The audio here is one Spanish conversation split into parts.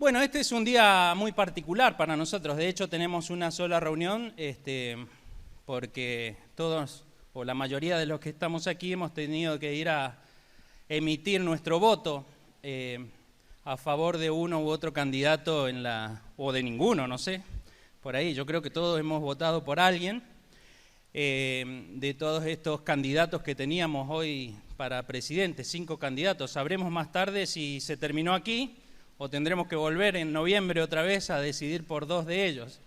Bueno, este es un día muy particular para nosotros. De hecho, tenemos una sola reunión, porque todos, o la mayoría de los que estamos aquí, hemos tenido que ir a emitir nuestro voto a favor de uno u otro candidato o de ninguno, no sé, por ahí. Yo creo que todos hemos votado por alguien. De todos estos candidatos que teníamos hoy para presidente, 5 candidatos. Sabremos más tarde si se terminó aquí o tendremos que volver en noviembre otra vez a decidir por 2 de ellos.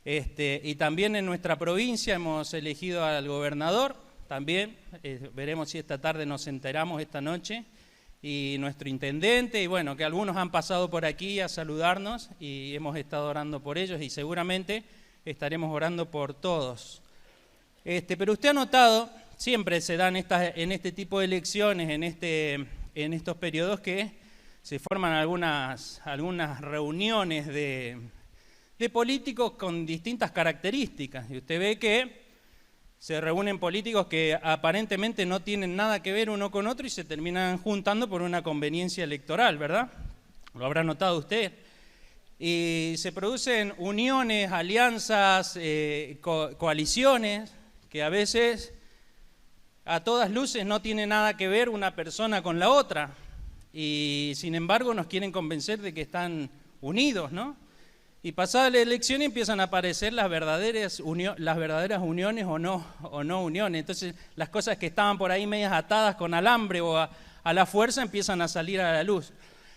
Y también en nuestra provincia hemos elegido al gobernador, también, veremos si esta tarde nos enteramos esta noche, y nuestro intendente, y bueno, que algunos han pasado por aquí a saludarnos y hemos estado orando por ellos y seguramente estaremos orando por todos. Pero usted ha notado, siempre se dan en este tipo de elecciones, en estos periodos, que se forman algunas reuniones de políticos con distintas características. Y usted ve que se reúnen políticos que aparentemente no tienen nada que ver uno con otro y se terminan juntando por una conveniencia electoral, ¿verdad? Lo habrá notado usted. Y se producen uniones, alianzas, coaliciones, que a veces a todas luces no tiene nada que ver una persona con la otra y sin embargo nos quieren convencer de que están unidos, ¿no? Y pasada la elección empiezan a aparecer las verdaderas uniones o no uniones. Entonces las cosas que estaban por ahí medias atadas con alambre o a la fuerza empiezan a salir a la luz.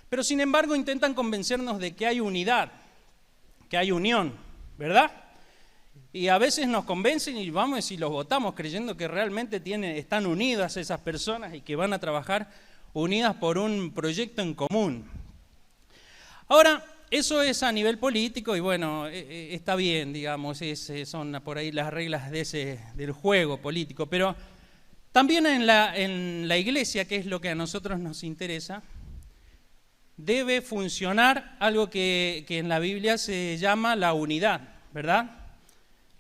Pero sin embargo intentan convencernos de que hay unidad, que hay unión, ¿verdad? Y a veces nos convencen y vamos y los votamos creyendo que realmente están unidas esas personas y que van a trabajar unidas por un proyecto en común. Ahora, eso es a nivel político y bueno, está bien, digamos, son por ahí las reglas del juego político, pero también en la iglesia, que es lo que a nosotros nos interesa, debe funcionar algo que en la Biblia se llama la unidad, ¿verdad?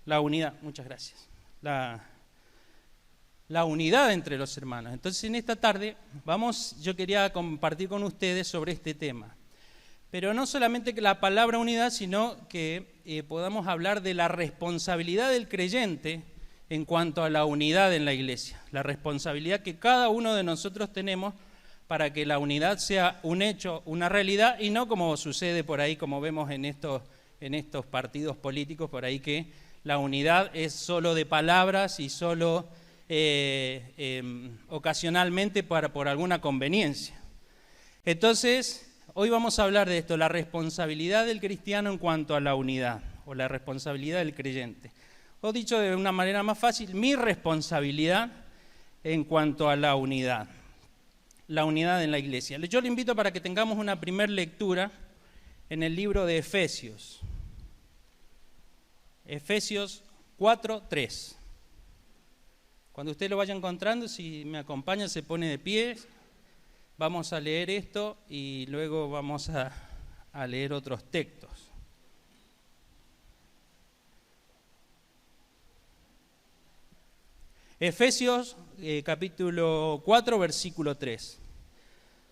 La unidad, muchas gracias. La unidad entre los hermanos. Entonces en esta tarde yo quería compartir con ustedes sobre este tema. Pero no solamente que la palabra unidad, sino que podamos hablar de la responsabilidad del creyente en cuanto a la unidad en la iglesia. La responsabilidad que cada uno de nosotros tenemos para que la unidad sea un hecho, una realidad, y no como sucede por ahí, como vemos en estos partidos políticos por ahí, que la unidad es solo de palabras y solo ocasionalmente por alguna conveniencia. Entonces, hoy vamos a hablar de esto, la responsabilidad del cristiano en cuanto a la unidad, o la responsabilidad del creyente. O dicho de una manera más fácil, mi responsabilidad en cuanto a la unidad en la iglesia. Yo le invito para que tengamos una primera lectura en el libro de Efesios. Efesios 4:3. Cuando usted lo vaya encontrando, si me acompaña, se pone de pie. Vamos a leer esto y luego vamos a leer otros textos. Efesios capítulo 4, versículo 3.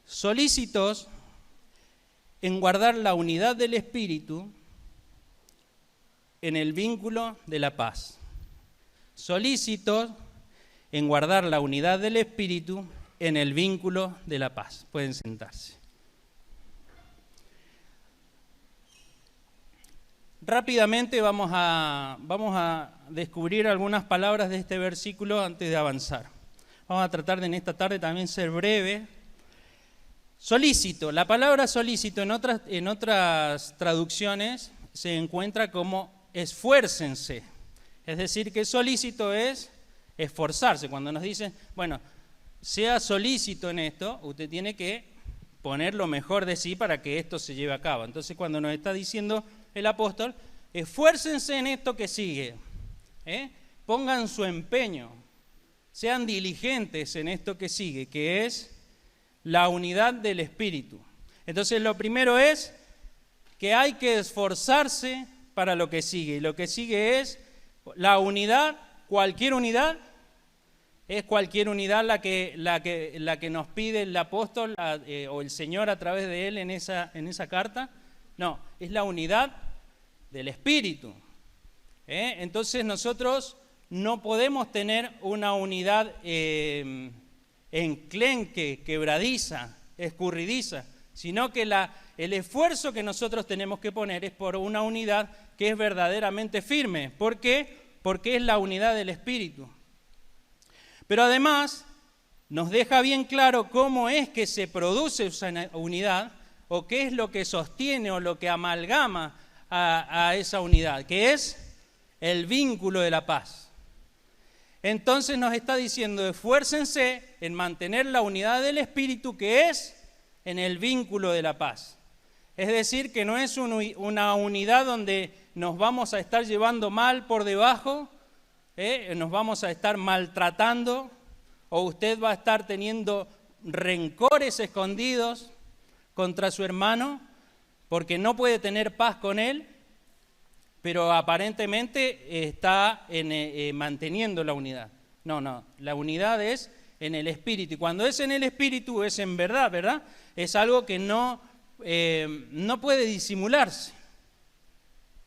Solícitos en guardar la unidad del Espíritu en el vínculo de la paz. Solícitos en guardar la unidad del Espíritu en el vínculo de la paz. Pueden sentarse. Rápidamente vamos a descubrir algunas palabras de este versículo antes de avanzar. Vamos a tratar en esta tarde también ser breve. Solícito. La palabra solícito en otras traducciones se encuentra como esfuércense. Es decir, que solícito es esforzarse. Cuando nos dicen, bueno, sea solícito en esto, usted tiene que poner lo mejor de sí para que esto se lleve a cabo. Entonces, cuando nos está diciendo el apóstol, esfuércense en esto que sigue, pongan su empeño, sean diligentes en esto que sigue, que es la unidad del Espíritu. Entonces, lo primero es que hay que esforzarse para lo que sigue, y lo que sigue es la unidad, cualquier unidad. Es cualquier unidad la que nos pide el apóstol o el Señor a través de él en esa carta. No, es la unidad del Espíritu. Entonces nosotros no podemos tener una unidad enclenque, quebradiza, escurridiza, sino que el esfuerzo que nosotros tenemos que poner es por una unidad que es verdaderamente firme. ¿Por qué? Porque es la unidad del Espíritu. Pero además nos deja bien claro cómo es que se produce esa unidad o qué es lo que sostiene o lo que amalgama a esa unidad, que es el vínculo de la paz. Entonces nos está diciendo, esfuércense en mantener la unidad del Espíritu, que es en el vínculo de la paz. Es decir, que no es una unidad donde nos vamos a estar llevando mal por debajo, nos vamos a estar maltratando, o usted va a estar teniendo rencores escondidos contra su hermano, porque no puede tener paz con él, pero aparentemente está manteniendo la unidad. No, la unidad es en el Espíritu. Y cuando es en el Espíritu es en verdad, ¿verdad? Es algo que no puede disimularse,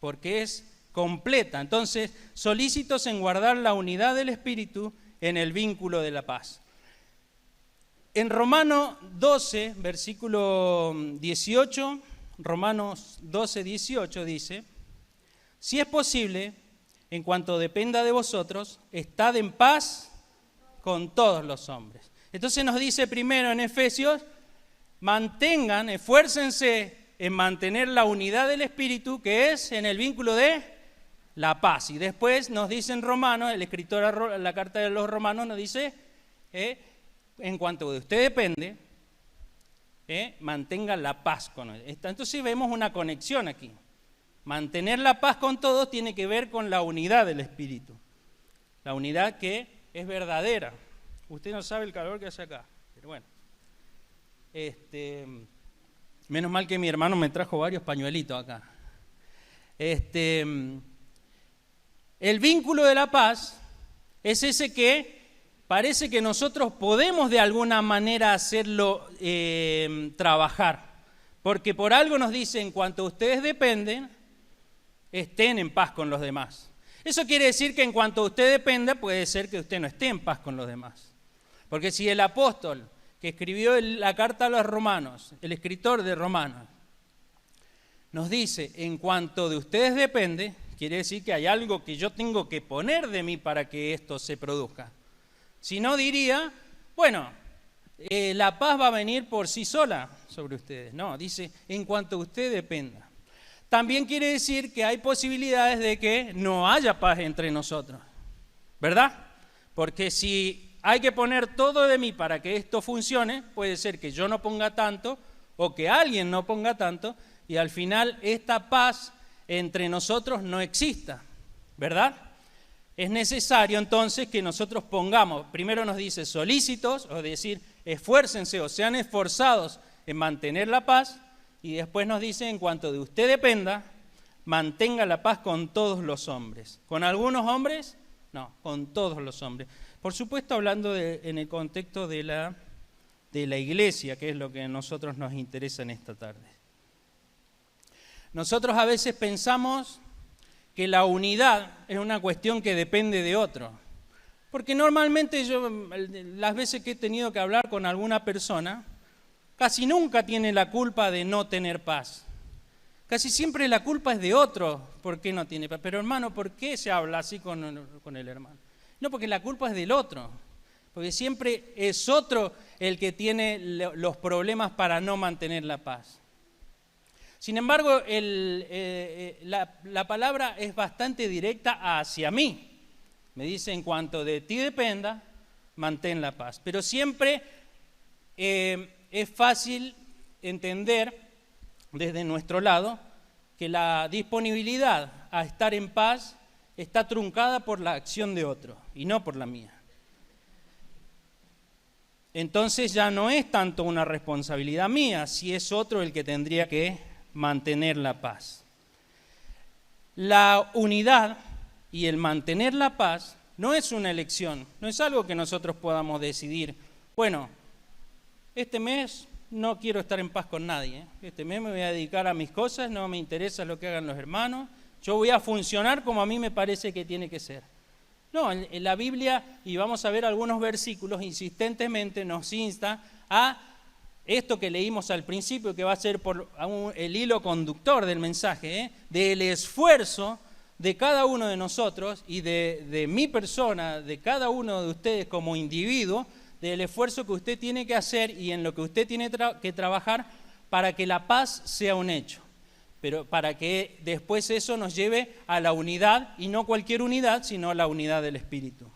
porque es completa. Entonces, solícitos en guardar la unidad del Espíritu en el vínculo de la paz. En Romanos 12, versículo 18, Romanos 12, 18 dice: si es posible, en cuanto dependa de vosotros, estad en paz con todos los hombres. Entonces nos dice primero en Efesios, esfuércense en mantener la unidad del Espíritu, que es en el vínculo de la paz. Y después nos dice en Romanos, el escritor a la carta de los Romanos nos dice, en cuanto de usted depende, mantenga la paz con él. Entonces vemos una conexión aquí. Mantener la paz con todos tiene que ver con la unidad del Espíritu. La unidad que es verdadera. Usted no sabe el calor que hace acá, pero bueno. Menos mal que mi hermano me trajo varios pañuelitos acá. El vínculo de la paz es ese que parece que nosotros podemos de alguna manera hacerlo trabajar. Porque por algo nos dice, en cuanto ustedes dependen, estén en paz con los demás. Eso quiere decir que en cuanto usted dependa, puede ser que usted no esté en paz con los demás. Porque si el apóstol que escribió la carta a los romanos, el escritor de Romanos, nos dice, en cuanto de ustedes depende, quiere decir que hay algo que yo tengo que poner de mí para que esto se produzca. Si no, diría, bueno, la paz va a venir por sí sola sobre ustedes. No, dice, en cuanto de usted dependa. También quiere decir que hay posibilidades de que no haya paz entre nosotros, ¿verdad? Porque si hay que poner todo de mí para que esto funcione, puede ser que yo no ponga tanto o que alguien no ponga tanto y al final esta paz entre nosotros no exista, ¿verdad? Es necesario entonces que nosotros pongamos, primero nos dice solícitos, o decir, esfuércense o sean esforzados en mantener la paz, y después nos dice, en cuanto de usted dependa, mantenga la paz con todos los hombres. ¿Con algunos hombres? No, con todos los hombres. Por supuesto, hablando en el contexto de la iglesia, que es lo que a nosotros nos interesa en esta tarde. Nosotros a veces pensamos que la unidad es una cuestión que depende de otro. Porque normalmente yo, las veces que he tenido que hablar con alguna persona, casi nunca tiene la culpa de no tener paz. Casi siempre la culpa es de otro, ¿por qué no tiene paz? Pero hermano, ¿por qué se habla así con el hermano? No, porque la culpa es del otro. Porque siempre es otro el que tiene los problemas para no mantener la paz. Sin embargo, la palabra es bastante directa hacia mí. Me dice, en cuanto de ti dependa, mantén la paz. Pero siempre es fácil entender desde nuestro lado que la disponibilidad a estar en paz está truncada por la acción de otro y no por la mía. Entonces ya no es tanto una responsabilidad mía, si es otro el que tendría que mantener la paz. La unidad y el mantener la paz no es una elección, no es algo que nosotros podamos decidir. Bueno, este mes no quiero estar en paz con nadie. Este mes me voy a dedicar a mis cosas, no me interesa lo que hagan los hermanos, yo voy a funcionar como a mí me parece que tiene que ser. No, en la Biblia, y vamos a ver algunos versículos, insistentemente nos insta a esto que leímos al principio, que va a ser el hilo conductor del mensaje, del esfuerzo de cada uno de nosotros y de mi persona, de cada uno de ustedes como individuo, del esfuerzo que usted tiene que hacer y en lo que usted tiene que trabajar para que la paz sea un hecho. Pero para que después eso nos lleve a la unidad, y no cualquier unidad, sino la unidad del Espíritu.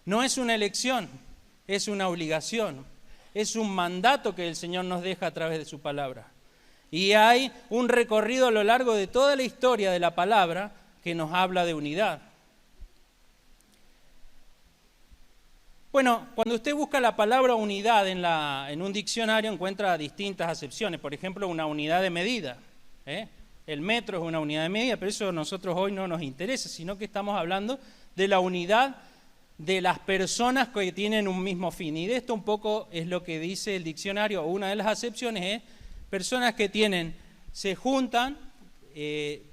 No es una elección, es una obligación, es un mandato que el Señor nos deja a través de su palabra. Y hay un recorrido a lo largo de toda la historia de la palabra que nos habla de unidad. Bueno, cuando usted busca la palabra unidad en un diccionario encuentra distintas acepciones. Por ejemplo, una unidad de medida. El metro es una unidad de medida, pero eso a nosotros hoy no nos interesa, sino que estamos hablando de la unidad de las personas que tienen un mismo fin. Y de esto un poco es lo que dice el diccionario. Una de las acepciones es personas que se juntan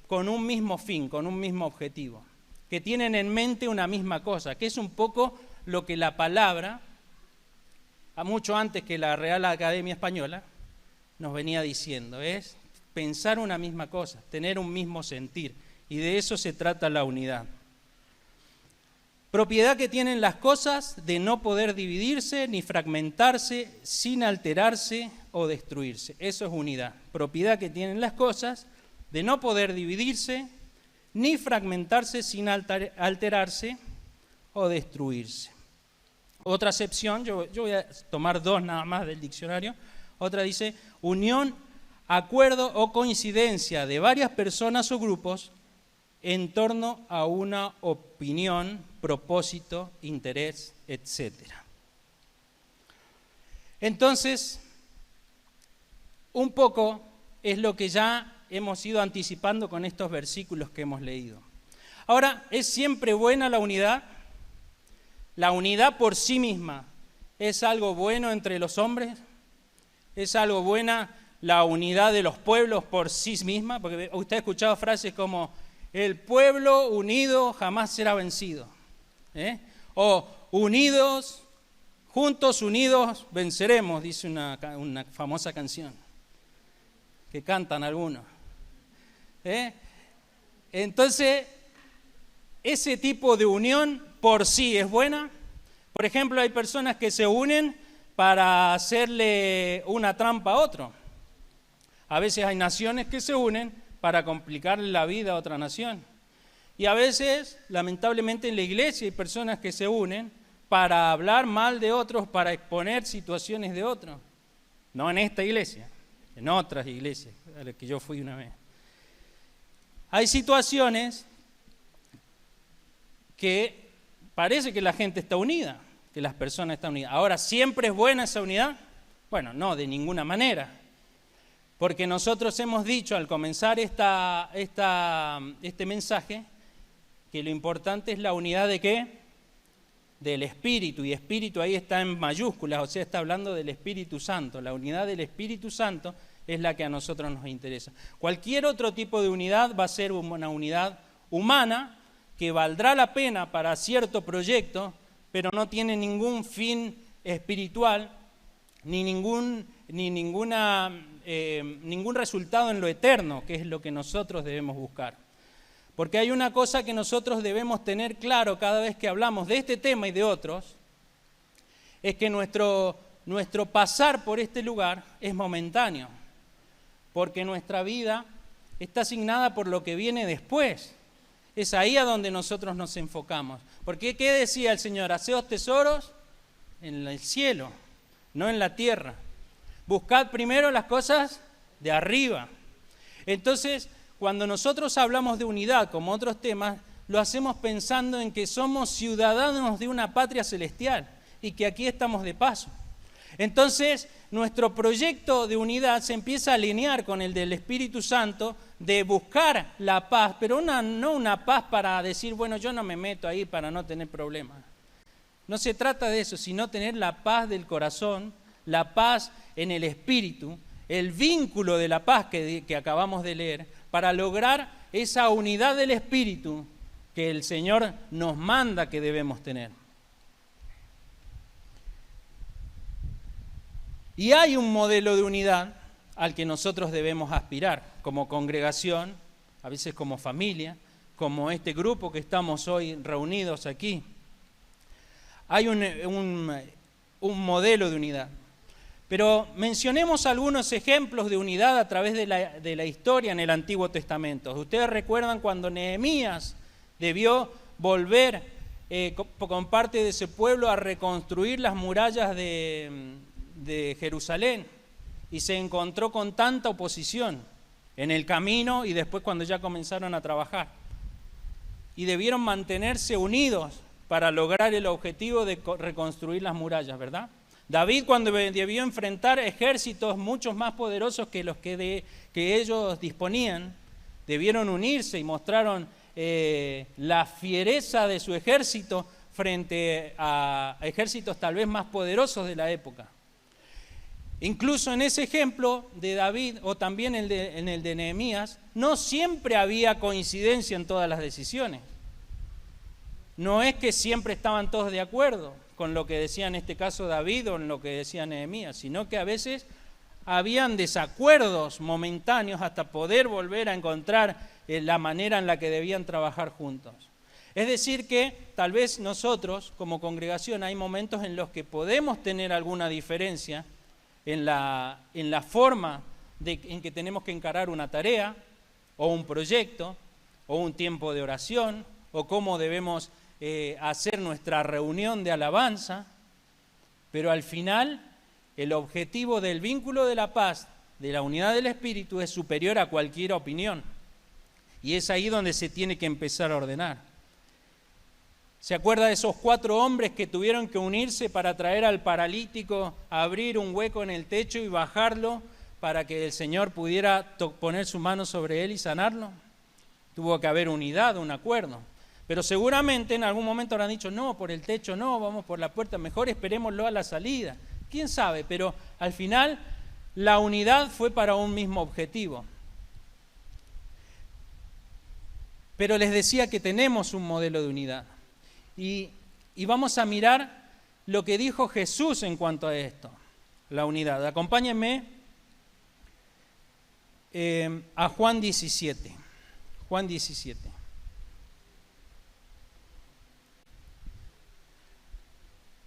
con un mismo fin, con un mismo objetivo, que tienen en mente una misma cosa, que es un poco lo que la palabra, mucho antes que la Real Academia Española, nos venía diciendo, es pensar una misma cosa, tener un mismo sentir, y de eso se trata la unidad. Propiedad que tienen las cosas de no poder dividirse ni fragmentarse sin alterarse o destruirse. Eso es unidad. Propiedad que tienen las cosas de no poder dividirse ni fragmentarse sin alterarse o destruirse. Otra acepción, yo voy a tomar dos nada más del diccionario. Otra dice, unión, acuerdo o coincidencia de varias personas o grupos en torno a una opinión, propósito, interés, etc. Entonces, un poco es lo que ya hemos ido anticipando con estos versículos que hemos leído. Ahora, ¿es siempre buena la unidad? ¿La unidad por sí misma es algo bueno entre los hombres? ¿Es algo buena la unidad de los pueblos por sí misma? Porque usted ha escuchado frases como el pueblo unido jamás será vencido. O unidos, juntos unidos venceremos, dice una famosa canción que cantan algunos. Entonces, ese tipo de unión por sí es buena. Por ejemplo, hay personas que se unen para hacerle una trampa a otro. A veces hay naciones que se unen para complicarle la vida a otra nación. Y a veces, lamentablemente en la iglesia hay personas que se unen para hablar mal de otros, para exponer situaciones de otros. No en esta iglesia, en otras iglesias a las que yo fui una vez. Hay situaciones que parece que la gente está unida, que las personas están unidas. Ahora, ¿siempre es buena esa unidad? Bueno, no, de ninguna manera. Porque nosotros hemos dicho al comenzar este mensaje que lo importante es la unidad ¿de qué? Del Espíritu. Y Espíritu ahí está en mayúsculas, o sea, está hablando del Espíritu Santo. La unidad del Espíritu Santo es la que a nosotros nos interesa. Cualquier otro tipo de unidad va a ser una unidad humana que valdrá la pena para cierto proyecto, pero no tiene ningún fin espiritual ni ningún resultado en lo eterno, que es lo que nosotros debemos buscar. Porque hay una cosa que nosotros debemos tener claro cada vez que hablamos de este tema y de otros, es que nuestro pasar por este lugar es momentáneo, porque nuestra vida está asignada por lo que viene después. Es ahí a donde nosotros nos enfocamos. Porque ¿qué decía el Señor? Haceos tesoros en el cielo, no en la tierra. Buscad primero las cosas de arriba. Entonces, cuando nosotros hablamos de unidad, como otros temas, lo hacemos pensando en que somos ciudadanos de una patria celestial y que aquí estamos de paso. Entonces, nuestro proyecto de unidad se empieza a alinear con el del Espíritu Santo, de buscar la paz, pero no una paz para decir, bueno, yo no me meto ahí para no tener problemas. No se trata de eso, sino tener la paz del corazón, la paz en el Espíritu, el vínculo de la paz que acabamos de leer, para lograr esa unidad del Espíritu que el Señor nos manda que debemos tener. Y hay un modelo de unidad al que nosotros debemos aspirar como congregación, a veces como familia, como este grupo que estamos hoy reunidos aquí. Hay un modelo de unidad. Pero mencionemos algunos ejemplos de unidad a través de la historia en el Antiguo Testamento. Ustedes recuerdan cuando Nehemías debió volver con parte de ese pueblo a reconstruir las murallas de Jerusalén, y se encontró con tanta oposición en el camino y después cuando ya comenzaron a trabajar. Y debieron mantenerse unidos para lograr el objetivo de reconstruir las murallas, ¿verdad? David, cuando debió enfrentar ejércitos mucho más poderosos que los que ellos disponían, debieron unirse y mostraron la fiereza de su ejército frente a ejércitos tal vez más poderosos de la época. Incluso en ese ejemplo de David, o también en el de Nehemías, no siempre había coincidencia en todas las decisiones. No es que siempre estaban todos de acuerdo con lo que decía en este caso David o en lo que decía Nehemías, sino que a veces habían desacuerdos momentáneos hasta poder volver a encontrar la manera en la que debían trabajar juntos. Es decir que tal vez nosotros como congregación hay momentos en los que podemos tener alguna diferencia en la forma en que tenemos que encarar una tarea o un proyecto o un tiempo de oración o cómo debemos hacer nuestra reunión de alabanza, pero al final el objetivo del vínculo de la paz, de la unidad del Espíritu, es superior a cualquier opinión, y es ahí donde se tiene que empezar a ordenar. ¿Se acuerda de esos 4 hombres que tuvieron que unirse para traer al paralítico, abrir un hueco en el techo y bajarlo para que el Señor pudiera poner su mano sobre él y sanarlo? Tuvo que haber unidad, un acuerdo. Pero seguramente en algún momento habrán dicho, no, por el techo no, vamos por la puerta, mejor esperémoslo a la salida. ¿Quién sabe? Pero al final la unidad fue para un mismo objetivo. Pero les decía que tenemos un modelo de unidad. Y vamos a mirar lo que dijo Jesús en cuanto a esto, la unidad. Acompáñenme a Juan 17. Juan 17.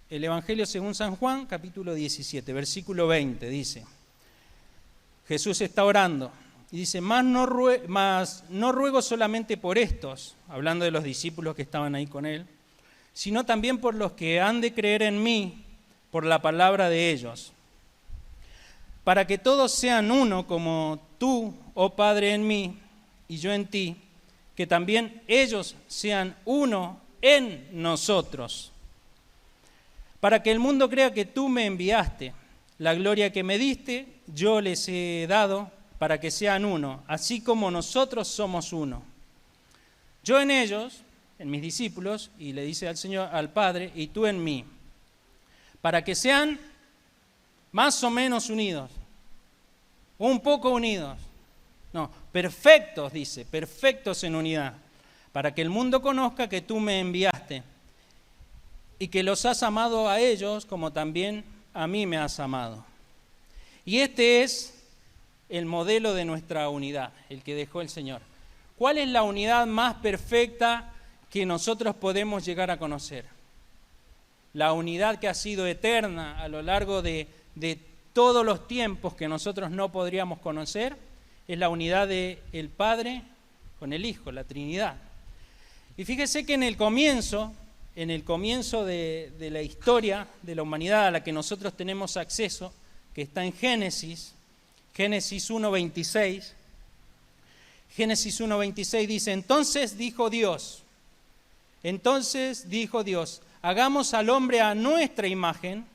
El Evangelio según San Juan, capítulo 17, versículo 20, dice, Jesús está orando y dice, mas no ruego solamente por estos, hablando de los discípulos que estaban ahí con él, sino también por los que han de creer en mí por la palabra de ellos, para que todos sean uno como tú, oh Padre, en mí y yo en ti, que también ellos sean uno en nosotros, para que el mundo crea que tú me enviaste. La gloria que me diste, yo les he dado para que sean uno, así como nosotros somos uno. Yo en ellos, en mis discípulos, y le dice al Señor, al Padre, y tú en mí, para que sean más o menos unidos, un poco unidos, no, perfectos, dice, perfectos en unidad, para que el mundo conozca que tú me enviaste y que los has amado a ellos como también a mí me has amado. Y este es el modelo de nuestra unidad, el que dejó el Señor. ¿Cuál es la unidad más perfecta que nosotros podemos llegar a conocer? La unidad que ha sido eterna a lo largo de todos los tiempos que nosotros no podríamos conocer, es la unidad del Padre con el Hijo, la Trinidad. Y fíjese que en el comienzo de la historia de la humanidad a la que nosotros tenemos acceso, que está en Génesis 1:26, Génesis 1:26 dice, entonces dijo Dios, hagamos al hombre a nuestra imagen,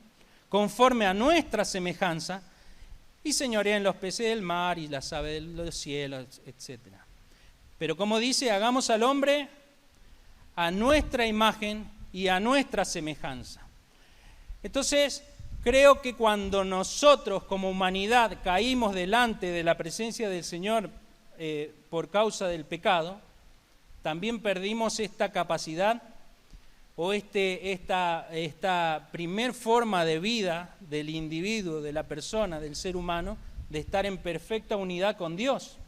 conforme a nuestra semejanza, y señoreen los peces del mar y las aves de los cielos, etc. Pero como dice, hagamos al hombre a nuestra imagen y a nuestra semejanza. Entonces, creo que cuando nosotros como humanidad caímos delante de la presencia del Señor por causa del pecado, también perdimos esta capacidad o esta primer forma de vida del individuo, de la persona, del ser humano, de estar en perfecta unidad con Dios.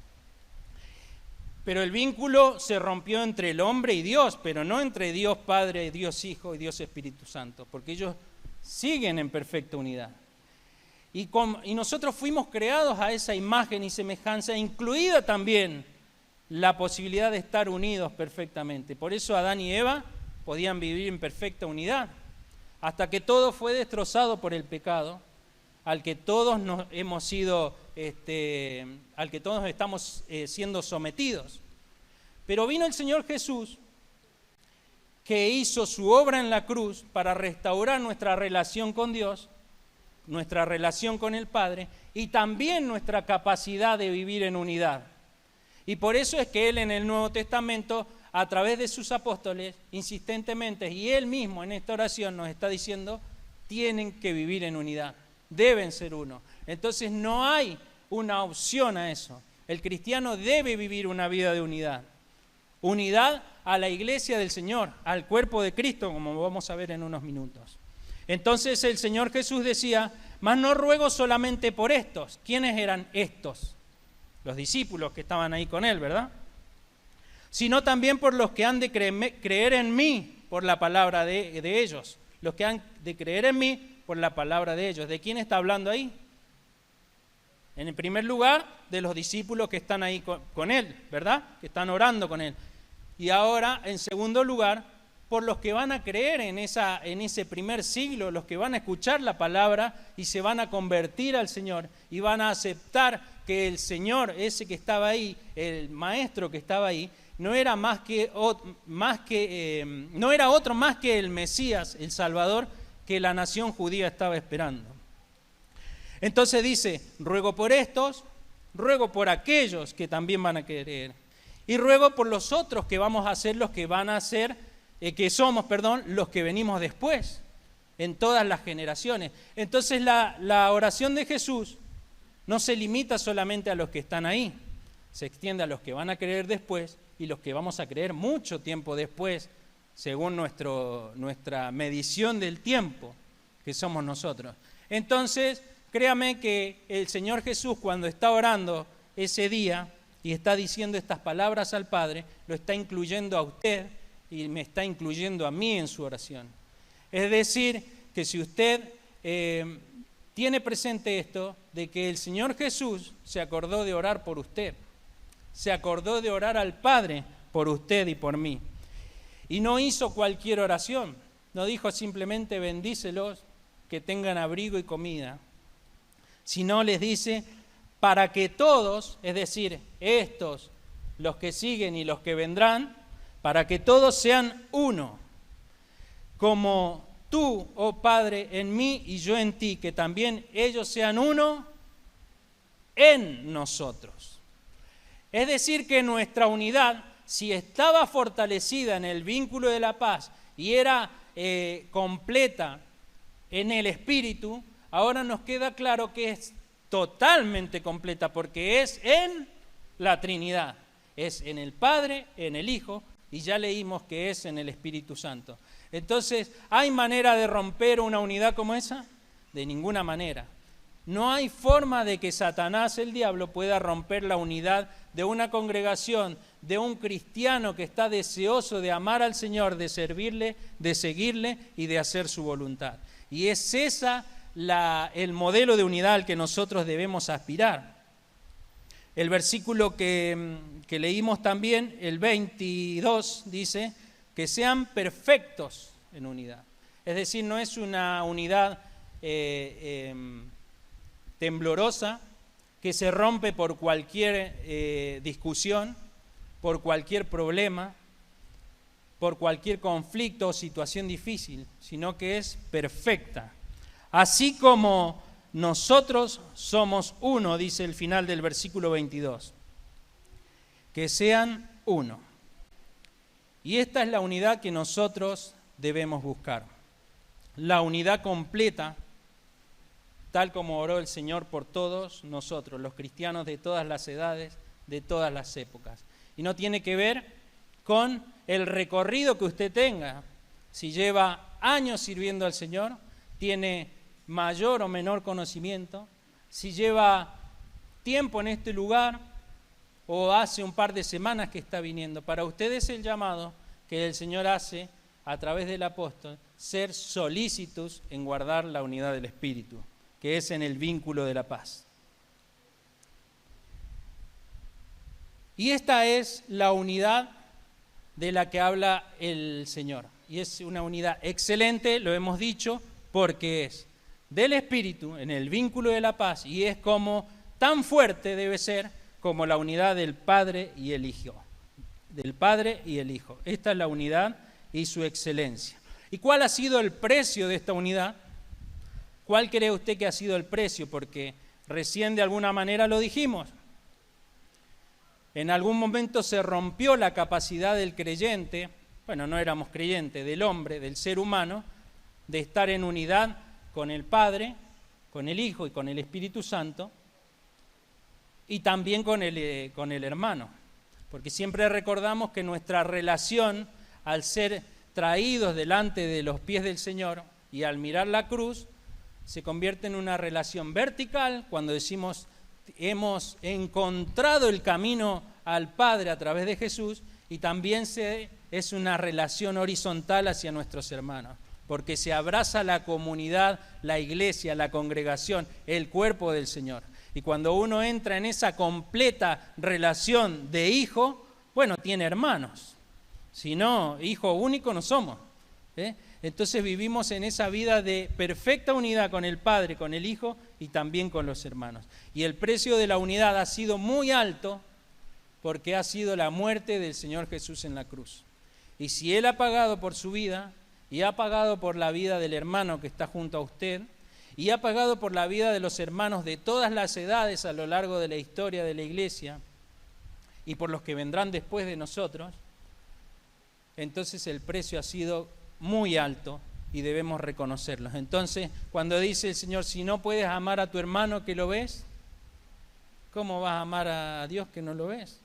Pero el vínculo se rompió entre el hombre y Dios, pero no entre Dios Padre, Dios Hijo y Dios Espíritu Santo, porque ellos siguen en perfecta unidad. Y nosotros fuimos creados a esa imagen y semejanza, incluida también la posibilidad de estar unidos perfectamente. Por eso Adán y Eva podían vivir en perfecta unidad, hasta que todo fue destrozado por el pecado, al que todos nos hemos sido, al que todos estamos siendo sometidos. Pero vino el Señor Jesús, que hizo su obra en la cruz para restaurar nuestra relación con Dios, nuestra relación con el Padre y también nuestra capacidad de vivir en unidad. Y por eso es que Él en el Nuevo Testamento, a través de sus apóstoles, insistentemente, y Él mismo en esta oración nos está diciendo, tienen que vivir en unidad, deben ser uno. Entonces no hay una opción a eso. El cristiano debe vivir una vida de unidad. Unidad a la iglesia del Señor, al cuerpo de Cristo, como vamos a ver en unos minutos. Entonces el Señor Jesús decía, mas no ruego solamente por estos. ¿Quiénes eran estos? Los discípulos que estaban ahí con Él, ¿verdad? Sino también por los que han de creer en mí por la palabra de ellos. Los que han de creer en mí por la palabra de ellos. ¿De quién está hablando ahí? En el primer lugar, de los discípulos que están ahí con Él, ¿verdad? Que están orando con Él. Y ahora, en segundo lugar, por los que van a creer en ese primer siglo, los que van a escuchar la palabra y se van a convertir al Señor y van a aceptar que el Señor, ese que estaba ahí, el Maestro que estaba ahí, no era no era otro más que el Mesías, el Salvador, que la nación judía estaba esperando. Entonces dice, ruego por estos, ruego por aquellos que también van a creer, y ruego por los otros que vamos a ser los que van a ser, los que venimos después, en todas las generaciones. Entonces la oración de Jesús no se limita solamente a los que están ahí, se extiende a los que van a creer después y los que vamos a creer mucho tiempo después, según nuestra medición del tiempo que somos nosotros. Entonces, créame que el Señor Jesús, cuando está orando ese día y está diciendo estas palabras al Padre, lo está incluyendo a usted y me está incluyendo a mí en su oración. Es decir, que si usted tiene presente esto, de que el Señor Jesús se acordó de orar por usted, se acordó de orar al Padre por usted y por mí. Y no hizo cualquier oración, no dijo simplemente bendícelos, que tengan abrigo y comida, sino les dice para que todos, es decir, estos, los que siguen y los que vendrán, para que todos sean uno, como tú, oh Padre, en mí y yo en ti, que también ellos sean uno en nosotros. Es decir, que nuestra unidad, si estaba fortalecida en el vínculo de la paz y era completa en el Espíritu, ahora nos queda claro que es totalmente completa porque es en la Trinidad, es en el Padre, en el Hijo y ya leímos que es en el Espíritu Santo. Entonces, ¿hay manera de romper una unidad como esa? De ninguna manera. No hay forma de que Satanás, el diablo, pueda romper la unidad de una congregación, de un cristiano que está deseoso de amar al Señor, de servirle, de seguirle y de hacer su voluntad. Y es esa el modelo de unidad al que nosotros debemos aspirar. El versículo que leímos también, el 22, dice que sean perfectos en unidad. Es decir, no es una unidad temblorosa que se rompe por cualquier discusión, por cualquier problema, por cualquier conflicto o situación difícil, sino que es perfecta. Así como nosotros somos uno, dice el final del versículo 22, que sean uno. Y esta es la unidad que nosotros debemos buscar, la unidad completa tal como oró el Señor por todos nosotros, los cristianos de todas las edades, de todas las épocas. Y no tiene que ver con el recorrido que usted tenga. Si lleva años sirviendo al Señor, tiene mayor o menor conocimiento. Si lleva tiempo en este lugar o hace un par de semanas que está viniendo. Para usted es el llamado que el Señor hace a través del apóstol, ser solícitos en guardar la unidad del Espíritu, que es en el vínculo de la paz. Y esta es la unidad de la que habla el Señor. Y es una unidad excelente, lo hemos dicho, porque es del Espíritu, en el vínculo de la paz, y es como tan fuerte debe ser como la unidad del Padre y el Hijo. Del Padre y el Hijo. Esta es la unidad y su excelencia. ¿Y cuál ha sido el precio de esta unidad? ¿Cuál cree usted que ha sido el precio? Porque recién de alguna manera lo dijimos. En algún momento se rompió la capacidad del creyente, bueno, no éramos creyentes, del hombre, del ser humano, de estar en unidad con el Padre, con el Hijo y con el Espíritu Santo, y también con el hermano. Porque siempre recordamos que nuestra relación, al ser traídos delante de los pies del Señor y al mirar la cruz, se convierte en una relación vertical cuando decimos hemos encontrado el camino al Padre a través de Jesús, y también es una relación horizontal hacia nuestros hermanos, porque se abraza la comunidad, la iglesia, la congregación, el cuerpo del Señor. Y cuando uno entra en esa completa relación de hijo, bueno, tiene hermanos. Si no, hijo único no somos. Entonces vivimos en esa vida de perfecta unidad con el Padre, con el Hijo y también con los hermanos. Y el precio de la unidad ha sido muy alto porque ha sido la muerte del Señor Jesús en la cruz. Y si Él ha pagado por su vida y ha pagado por la vida del hermano que está junto a usted y ha pagado por la vida de los hermanos de todas las edades a lo largo de la historia de la iglesia y por los que vendrán después de nosotros, entonces el precio ha sido muy alto y debemos reconocerlo. Entonces, cuando dice el Señor, si no puedes amar a tu hermano que lo ves, ¿cómo vas a amar a Dios que no lo ves?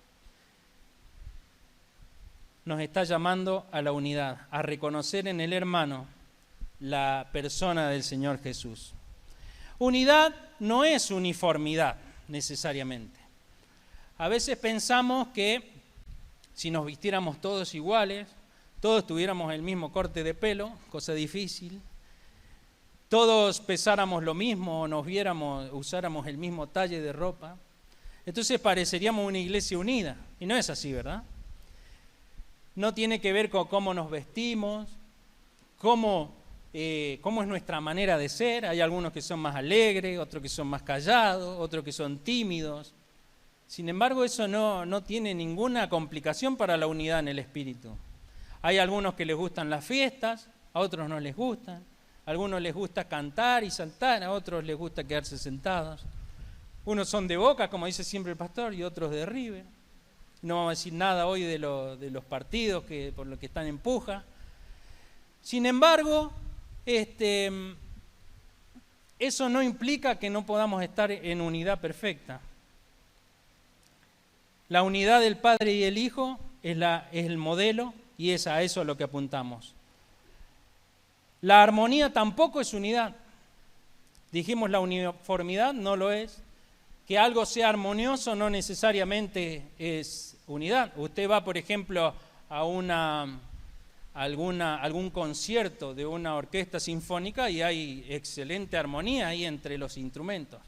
Nos está llamando a la unidad, a reconocer en el hermano la persona del Señor Jesús. Unidad no es uniformidad necesariamente. A veces pensamos que si nos vistiéramos todos iguales, todos tuviéramos el mismo corte de pelo, cosa difícil, todos pesáramos lo mismo o usáramos el mismo talle de ropa, entonces pareceríamos una iglesia unida. Y no es así, ¿verdad? No tiene que ver con cómo nos vestimos, cómo es nuestra manera de ser. Hay algunos que son más alegres, otros que son más callados, otros que son tímidos. Sin embargo, eso no tiene ninguna complicación para la unidad en el Espíritu. Hay algunos que les gustan las fiestas, a otros no les gustan. A algunos les gusta cantar y saltar, a otros les gusta quedarse sentados. Unos son de Boca, como dice siempre el pastor, y otros de River. No vamos a decir nada hoy de los partidos por los que están en puja. Sin embargo, eso no implica que no podamos estar en unidad perfecta. La unidad del Padre y el Hijo es el modelo y es a eso a lo que apuntamos. La armonía tampoco es unidad. Dijimos la uniformidad no lo es. Que algo sea armonioso no necesariamente es unidad. Usted va, por ejemplo, a algún concierto de una orquesta sinfónica y hay excelente armonía ahí entre los instrumentos.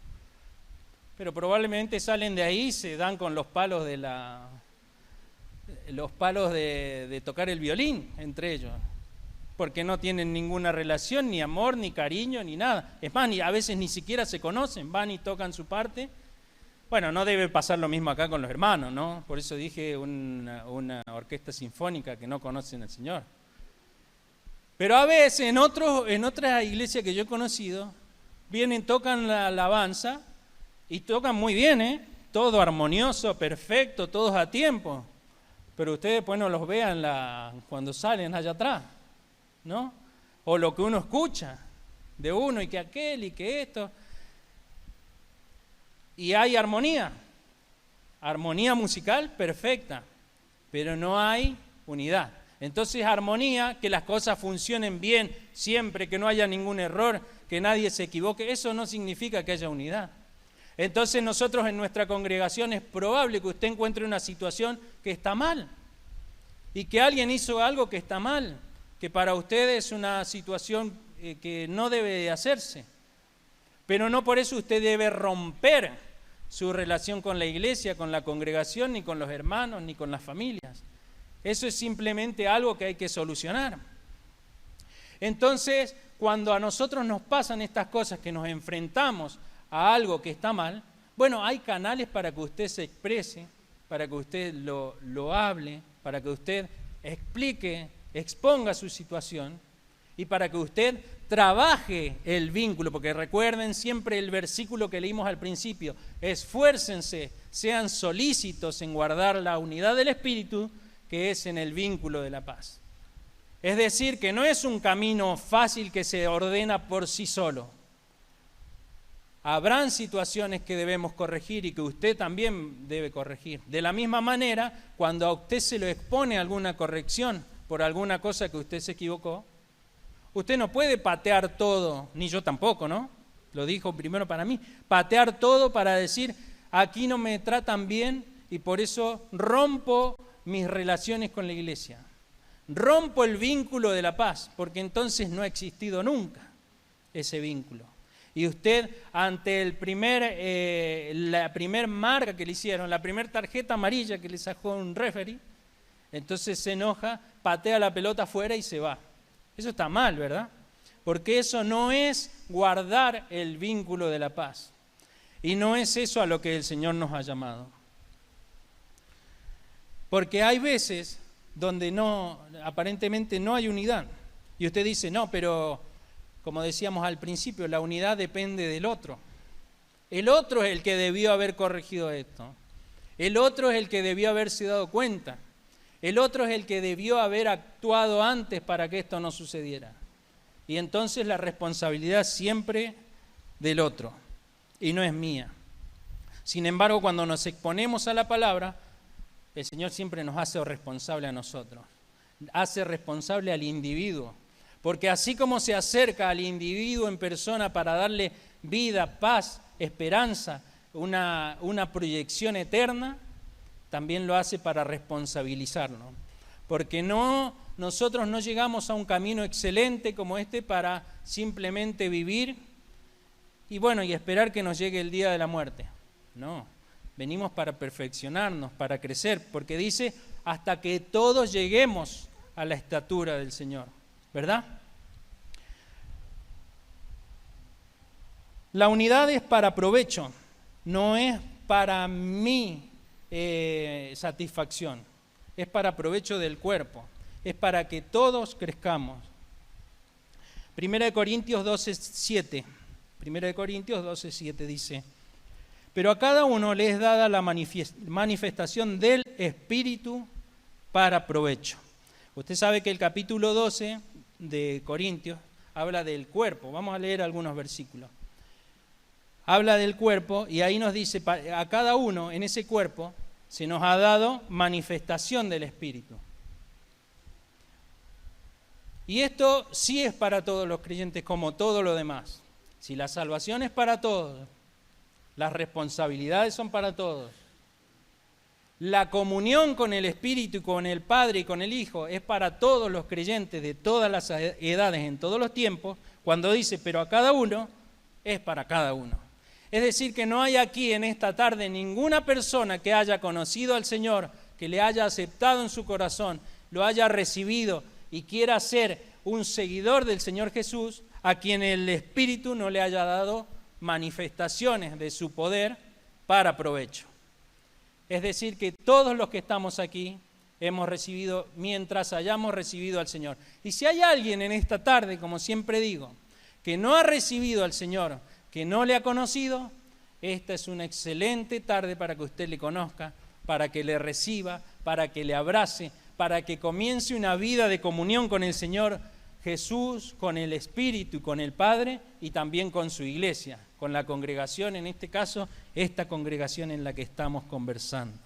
Pero probablemente salen de ahí y se dan con los palos de tocar el violín entre ellos, porque no tienen ninguna relación, ni amor, ni cariño, ni nada. Es más, a veces ni siquiera se conocen, van y tocan su parte. Bueno, no debe pasar lo mismo acá con los hermanos, ¿no? Por eso dije una orquesta sinfónica que no conocen al Señor. Pero a veces en otras iglesias que yo he conocido, vienen, tocan la alabanza y tocan muy bien, todo armonioso, perfecto, todos a tiempo. Pero ustedes después no los vean cuando salen allá atrás, ¿no? O lo que uno escucha de uno y que aquel y que esto. y hay armonía musical perfecta, pero no hay unidad. Entonces, armonía, que las cosas funcionen bien siempre, que no haya ningún error, que nadie se equivoque, eso no significa que haya unidad. Entonces, nosotros en nuestra congregación es probable que usted encuentre una situación que está mal y que alguien hizo algo que está mal, que para usted es una situación que no debe de hacerse. Pero no por eso usted debe romper su relación con la iglesia, con la congregación, ni con los hermanos, ni con las familias. Eso es simplemente algo que hay que solucionar. Entonces, cuando a nosotros nos pasan estas cosas, que nos enfrentamos a algo que está mal, bueno, hay canales para que usted se exprese, para que usted lo hable, para que usted explique, exponga su situación y para que usted trabaje el vínculo, porque recuerden siempre el versículo que leímos al principio: esfuércense, sean solícitos en guardar la unidad del Espíritu, que es en el vínculo de la paz. Es decir, que no es un camino fácil que se ordena por sí solo. Habrán situaciones que debemos corregir y que usted también debe corregir. De la misma manera, cuando a usted se le expone alguna corrección por alguna cosa que usted se equivocó, usted no puede patear todo, ni yo tampoco, ¿no? Lo dijo primero para mí, patear todo para decir, aquí no me tratan bien y por eso rompo mis relaciones con la iglesia. Rompo el vínculo de la paz, porque entonces no ha existido nunca ese vínculo. Y usted, ante la primer marca que le hicieron, la primera tarjeta amarilla que le sacó un referee, entonces se enoja, patea la pelota afuera y se va. Eso está mal, ¿verdad? Porque eso no es guardar el vínculo de la paz. Y no es eso a lo que el Señor nos ha llamado. Porque hay veces donde aparentemente no hay unidad. Y usted dice, no, pero como decíamos al principio, la unidad depende del otro. El otro es el que debió haber corregido esto. El otro es el que debió haberse dado cuenta. El otro es el que debió haber actuado antes para que esto no sucediera. Y entonces la responsabilidad siempre del otro y no es mía. Sin embargo, cuando nos exponemos a la palabra, el Señor siempre nos hace responsable a nosotros. Hace responsable al individuo. Porque así como se acerca al individuo en persona para darle vida, paz, esperanza, una proyección eterna, también lo hace para responsabilizarlo. Porque nosotros no llegamos a un camino excelente como este para simplemente vivir y esperar que nos llegue el día de la muerte. No, venimos para perfeccionarnos, para crecer, porque dice hasta que todos lleguemos a la estatura del Señor. ¿Verdad? La unidad es para provecho, no es para mi satisfacción, es para provecho del cuerpo, es para que todos crezcamos. 1 Corintios 12:7 dice, pero a cada uno le es dada la manifestación del Espíritu para provecho. Usted sabe que el capítulo 12 de Corintios habla del cuerpo. Vamos a leer algunos versículos. Habla del cuerpo y ahí nos dice, a cada uno en ese cuerpo se nos ha dado manifestación del Espíritu. Y esto sí es para todos los creyentes como todo lo demás. Si la salvación es para todos, las responsabilidades son para todos. La comunión con el Espíritu y con el Padre y con el Hijo es para todos los creyentes de todas las edades, en todos los tiempos. Cuando dice, pero a cada uno, es para cada uno. Es decir, que no hay aquí en esta tarde ninguna persona que haya conocido al Señor, que le haya aceptado en su corazón, lo haya recibido y quiera ser un seguidor del Señor Jesús, a quien el Espíritu no le haya dado manifestaciones de su poder para provecho. Es decir, que todos los que estamos aquí hemos recibido mientras hayamos recibido al Señor. Y si hay alguien en esta tarde, como siempre digo, que no ha recibido al Señor, que no le ha conocido, esta es una excelente tarde para que usted le conozca, para que le reciba, para que le abrace, para que comience una vida de comunión con el Señor Jesús, con el Espíritu y con el Padre, y también con su iglesia, con la congregación, en este caso, esta congregación en la que estamos conversando.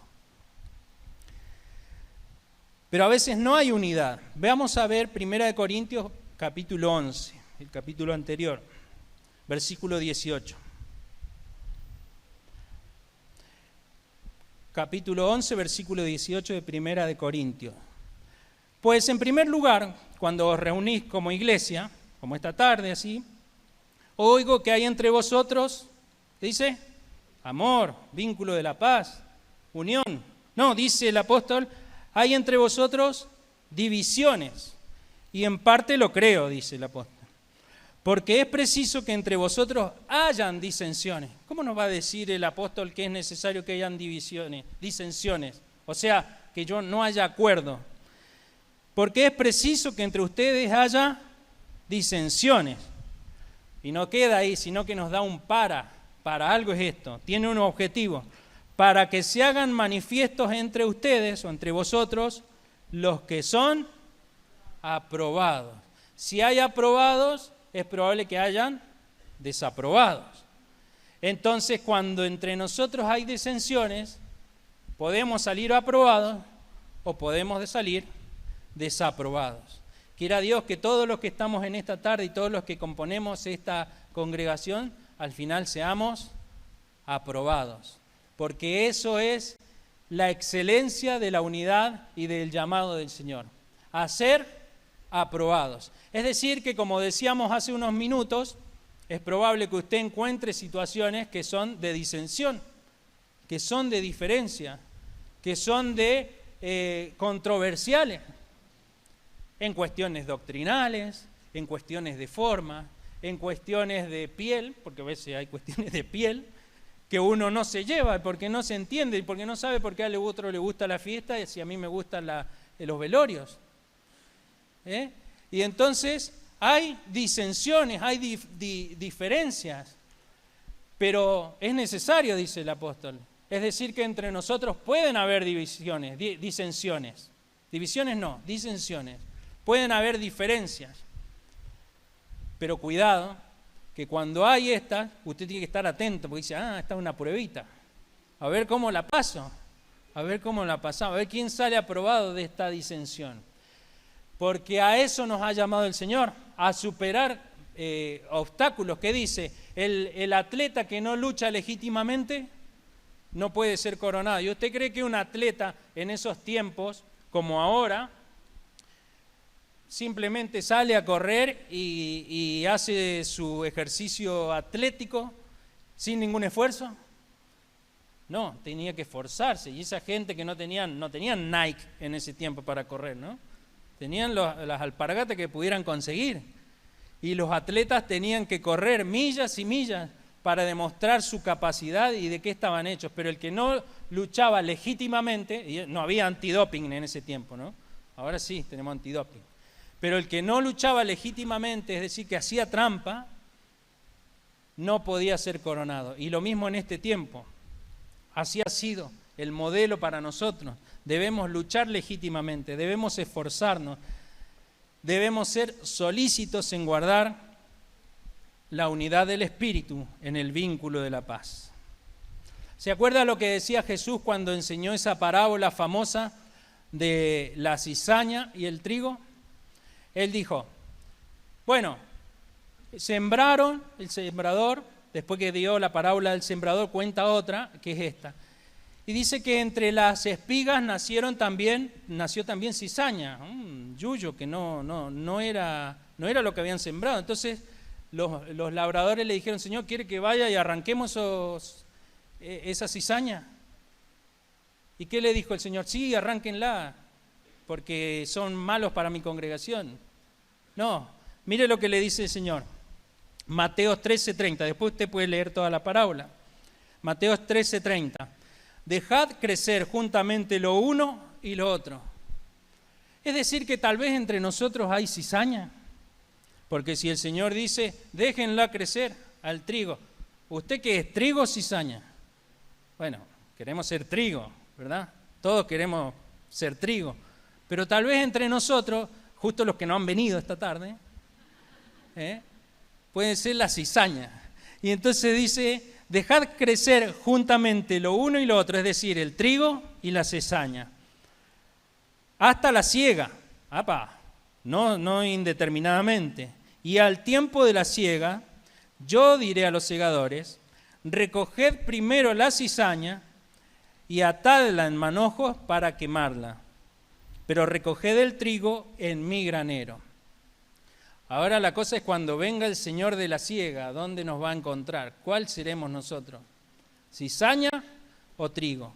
Pero a veces no hay unidad. Veamos a ver 1 Corintios capítulo 11, el capítulo anterior, versículo 18. Capítulo 11, versículo 18 de 1 Corintios. Pues en primer lugar, cuando os reunís como iglesia, como esta tarde así, oigo que hay entre vosotros, ¿qué dice? Amor, vínculo de la paz, unión. No, dice el apóstol, hay entre vosotros divisiones. Y en parte lo creo, dice el apóstol. Porque es preciso que entre vosotros hayan disensiones. ¿Cómo nos va a decir el apóstol que es necesario que hayan disensiones? O sea, que no haya acuerdo. Porque es preciso que entre ustedes haya disensiones. Y no queda ahí, sino que nos da un para algo es esto. Tiene un objetivo. Para que se hagan manifiestos entre ustedes o entre vosotros los que son aprobados. Si hay aprobados, es probable que hayan desaprobados. Entonces, cuando entre nosotros hay disensiones, podemos salir aprobados o podemos salir desaprobados. Quiera Dios que todos los que estamos en esta tarde y todos los que componemos esta congregación, al final seamos aprobados. Porque eso es la excelencia de la unidad y del llamado del Señor. A ser aprobados. Es decir, que como decíamos hace unos minutos, es probable que usted encuentre situaciones que son de disensión, que son de diferencia, que son de controversiales, en cuestiones doctrinales, en cuestiones de forma, en cuestiones de piel, porque a veces hay cuestiones de piel, que uno no se lleva porque no se entiende y porque no sabe por qué a otro le gusta la fiesta y si a mí me gustan los velorios. Y entonces hay disensiones, hay diferencias, pero es necesario, dice el apóstol. Es decir, que entre nosotros pueden haber disensiones. Divisiones no, disensiones. Pueden haber diferencias. Pero cuidado, que cuando hay estas, usted tiene que estar atento, porque dice, esta es una pruebita. A ver cómo la paso, a ver cómo la pasamos, a ver quién sale aprobado de esta disensión. Porque a eso nos ha llamado el Señor, a superar obstáculos. ¿Qué dice? El atleta que no lucha legítimamente no puede ser coronado. ¿Y usted cree que un atleta en esos tiempos, como ahora, simplemente sale a correr y hace su ejercicio atlético sin ningún esfuerzo? No, tenía que esforzarse. Y esa gente que no tenían Nike en ese tiempo para correr, ¿no? Tenían las alpargatas que pudieran conseguir. Y los atletas tenían que correr millas y millas para demostrar su capacidad y de qué estaban hechos. Pero el que no luchaba legítimamente, y no había antidoping en ese tiempo, ¿no? Ahora sí tenemos antidoping. Pero el que no luchaba legítimamente, es decir, que hacía trampa, no podía ser coronado. Y lo mismo en este tiempo. Así ha sido el modelo para nosotros. Debemos luchar legítimamente, debemos esforzarnos, debemos ser solícitos en guardar la unidad del Espíritu en el vínculo de la paz. ¿Se acuerda lo que decía Jesús cuando enseñó esa parábola famosa de la cizaña y el trigo? Él dijo, bueno, sembraron el sembrador, después que dio la parábola del sembrador, cuenta otra, que es esta. Y dice que entre las espigas nació también cizaña, un yuyo que no era lo que habían sembrado. Entonces los labradores le dijeron, Señor, ¿quiere que vaya y arranquemos esa cizaña? ¿Y qué le dijo el Señor? Sí, arránquenla, porque son malos para mi congregación. No, mire lo que le dice el Señor. Mateo 13:30, después usted puede leer toda la parábola. Mateo 13:30. Dejad crecer juntamente lo uno y lo otro. Es decir, que tal vez entre nosotros hay cizaña. Porque si el Señor dice, déjenla crecer al trigo. ¿Usted qué es? ¿Trigo o cizaña? Bueno, queremos ser trigo, ¿verdad? Todos queremos ser trigo. Pero tal vez entre nosotros, justo los que no han venido esta tarde, puede ser la cizaña. Y entonces dice, dejad crecer juntamente lo uno y lo otro, es decir, el trigo y la cizaña, hasta la siega, no indeterminadamente. Y al tiempo de la siega, yo diré a los segadores, recoged primero la cizaña y atadla en manojos para quemarla, pero recoged el trigo en mi granero. Ahora la cosa es cuando venga el Señor de la siega, ¿dónde nos va a encontrar? ¿Cuál seremos nosotros? ¿Cizaña o trigo?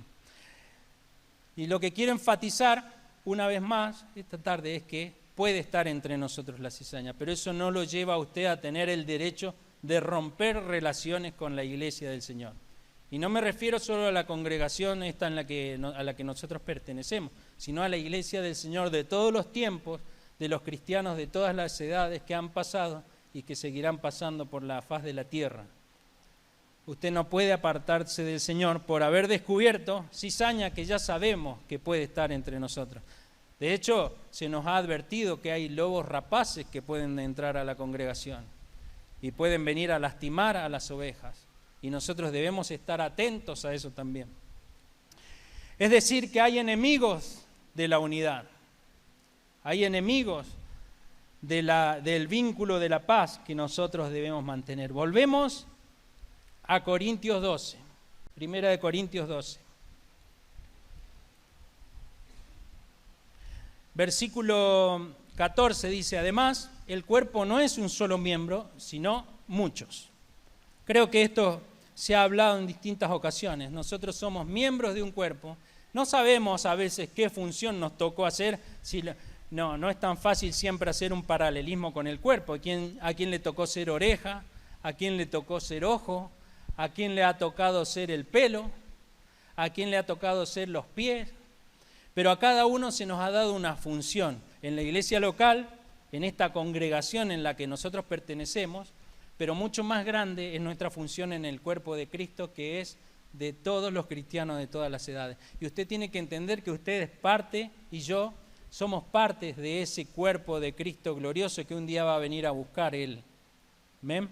Y lo que quiero enfatizar una vez más esta tarde es que puede estar entre nosotros la cizaña, pero eso no lo lleva a usted a tener el derecho de romper relaciones con la iglesia del Señor. Y no me refiero solo a la congregación esta a la que nosotros pertenecemos, sino a la iglesia del Señor de todos los tiempos, de los cristianos de todas las edades que han pasado y que seguirán pasando por la faz de la tierra. Usted no puede apartarse del Señor por haber descubierto cizaña que ya sabemos que puede estar entre nosotros. De hecho, se nos ha advertido que hay lobos rapaces que pueden entrar a la congregación y pueden venir a lastimar a las ovejas. Y nosotros debemos estar atentos a eso también. Es decir, que hay enemigos de la unidad. Hay enemigos del vínculo de la paz que nosotros debemos mantener. Volvemos a Corintios 12, Primera de Corintios 12. Versículo 14 dice, además, el cuerpo no es un solo miembro, sino muchos. Creo que esto se ha hablado en distintas ocasiones. Nosotros somos miembros de un cuerpo. No sabemos a veces qué función nos tocó hacer. No es tan fácil siempre hacer un paralelismo con el cuerpo. ¿A quién le tocó ser oreja? ¿A quién le tocó ser ojo? ¿A quién le ha tocado ser el pelo? ¿A quién le ha tocado ser los pies? Pero a cada uno se nos ha dado una función. En la iglesia local, en esta congregación en la que nosotros pertenecemos, pero mucho más grande es nuestra función en el cuerpo de Cristo, que es de todos los cristianos de todas las edades. Y usted tiene que entender que usted es parte y yo somos partes de ese cuerpo de Cristo glorioso que un día va a venir a buscar Él. ¿Amén?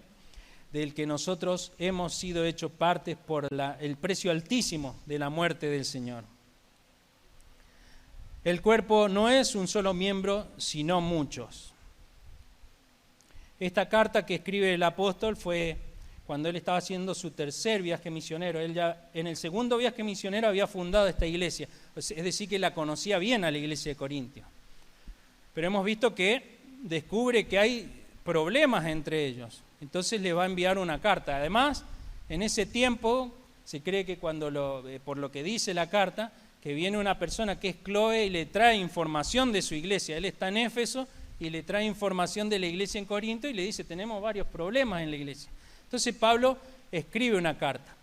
Del que nosotros hemos sido hechos partes por el precio altísimo de la muerte del Señor. El cuerpo no es un solo miembro, sino muchos. Esta carta que escribe el apóstol fue cuando él estaba haciendo su tercer viaje misionero. Él ya en el segundo viaje misionero había fundado esta iglesia, es decir, que la conocía bien a la iglesia de Corintios. Pero hemos visto que descubre que hay problemas entre ellos. Entonces le va a enviar una carta. Además, en ese tiempo, se cree que por lo que dice la carta, que viene una persona que es Cloe y le trae información de su iglesia. Él está en Éfeso y le trae información de la iglesia en Corinto y le dice, tenemos varios problemas en la iglesia. Entonces Pablo escribe una carta.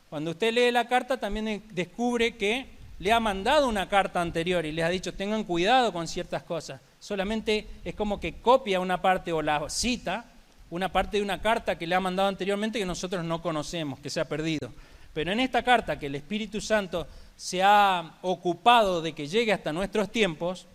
Cuando usted lee la carta también descubre que le ha mandado una carta anterior y les ha dicho, tengan cuidado con ciertas cosas. Solamente es como que copia una parte o la cita, una parte de una carta que le ha mandado anteriormente que nosotros no conocemos, que se ha perdido. Pero en esta carta que el Espíritu Santo se ha ocupado de que llegue hasta nuestros tiempos,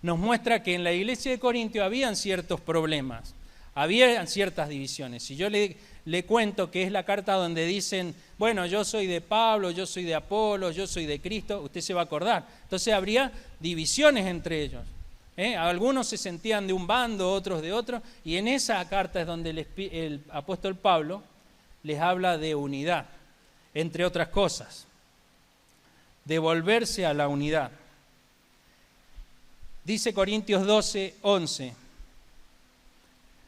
nos muestra que en la iglesia de Corintio habían ciertos problemas, habían ciertas divisiones. Si yo le cuento que es la carta donde dicen, bueno, yo soy de Pablo, yo soy de Apolo, yo soy de Cristo, usted se va a acordar. Entonces habría divisiones entre ellos. Algunos se sentían de un bando, otros de otro, y en esa carta es donde el apóstol Pablo les habla de unidad, entre otras cosas, de volverse a la unidad. Dice Corintios 12, 11,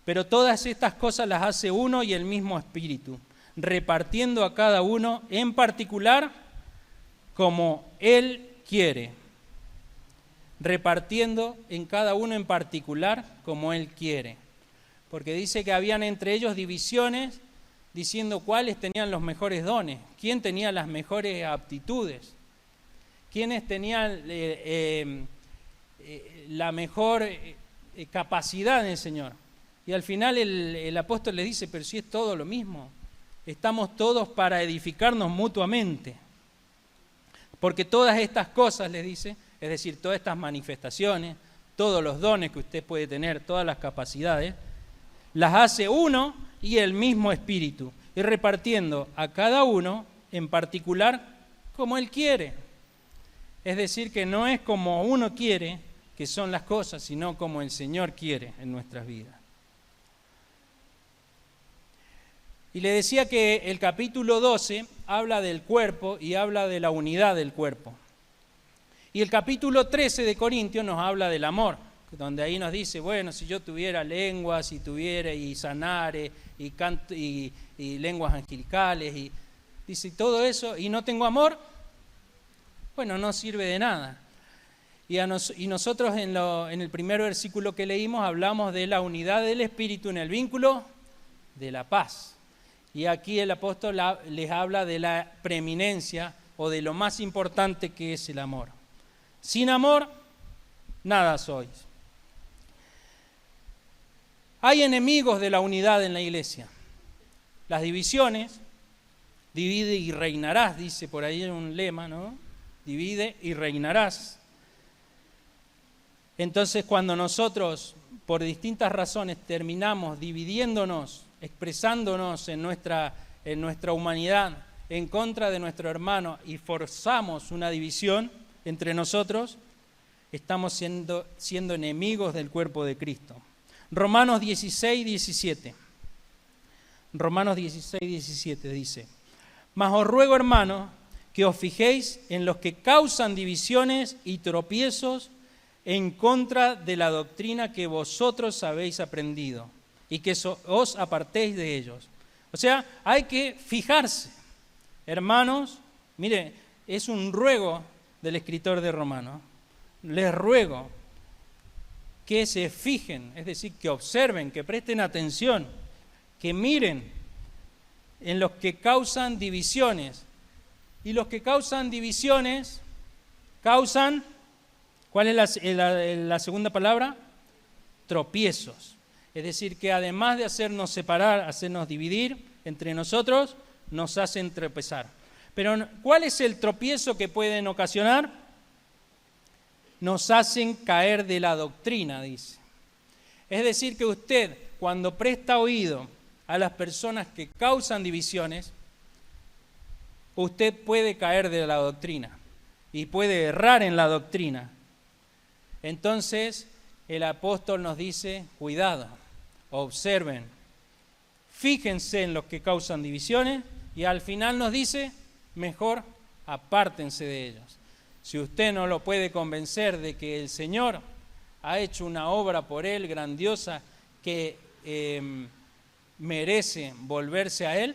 pero todas estas cosas las hace uno y el mismo Espíritu, repartiendo a cada uno en particular como Él quiere. Repartiendo en cada uno en particular como Él quiere. Porque dice que habían entre ellos divisiones diciendo cuáles tenían los mejores dones, quién tenía las mejores aptitudes, quiénes tenían la mejor capacidad en el Señor. Y al final el apóstol les dice, pero si es todo lo mismo, estamos todos para edificarnos mutuamente. Porque todas estas cosas, les dice, es decir, todas estas manifestaciones, todos los dones que usted puede tener, todas las capacidades, las hace uno y el mismo Espíritu, y repartiendo a cada uno en particular como Él quiere. Es decir, que no es como uno quiere que son las cosas, sino como el Señor quiere en nuestras vidas. Y le decía que el capítulo 12 habla del cuerpo y habla de la unidad del cuerpo. Y el capítulo 13 de Corintios nos habla del amor, donde ahí nos dice, bueno, si yo tuviera lenguas, si tuviera y sanare, y lenguas angelicales, y dice todo eso, y no tengo amor, bueno, no sirve de nada. Y nosotros en el primer versículo que leímos hablamos de la unidad del Espíritu en el vínculo de la paz. Y aquí el apóstol les habla de la preeminencia o de lo más importante que es el amor. Sin amor, nada sois. Hay enemigos de la unidad en la iglesia. Las divisiones, divide y reinarás, dice por ahí un lema, ¿no? Divide y reinarás. Entonces, cuando nosotros, por distintas razones, terminamos dividiéndonos, expresándonos en nuestra humanidad en contra de nuestro hermano y forzamos una división entre nosotros, estamos siendo enemigos del cuerpo de Cristo. Romanos 16, 17. Romanos 16, 17 dice: Mas os ruego, hermanos, que os fijéis en los que causan divisiones y tropiezos en contra de la doctrina que vosotros habéis aprendido, y que os apartéis de ellos. O sea, hay que fijarse. Hermanos, mire, es un ruego del escritor de Romanos. Les ruego que se fijen, es decir, que observen, que presten atención, que miren en los que causan divisiones. Y los que causan divisiones, causan, ¿cuál es la segunda palabra? Tropiezos. Es decir, que además de hacernos separar, hacernos dividir entre nosotros, nos hacen tropezar. Pero ¿cuál es el tropiezo que pueden ocasionar? Nos hacen caer de la doctrina, dice. Es decir, que usted, cuando presta oído a las personas que causan divisiones, usted puede caer de la doctrina y puede errar en la doctrina. Entonces, el apóstol nos dice, cuidado, observen, fíjense en los que causan divisiones y al final nos dice, mejor apártense de ellos. Si usted no lo puede convencer de que el Señor ha hecho una obra por él grandiosa que merece volverse a él,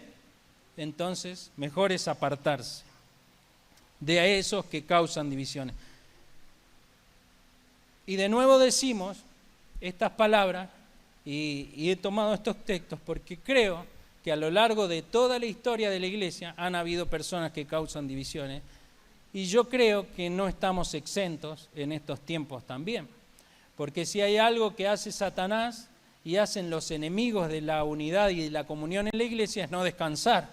entonces mejor es apartarse de esos que causan divisiones. Y de nuevo decimos estas palabras y he tomado estos textos porque creo que a lo largo de toda la historia de la iglesia han habido personas que causan divisiones y yo creo que no estamos exentos en estos tiempos también. Porque si hay algo que hace Satanás y hacen los enemigos de la unidad y de la comunión en la iglesia es no descansar.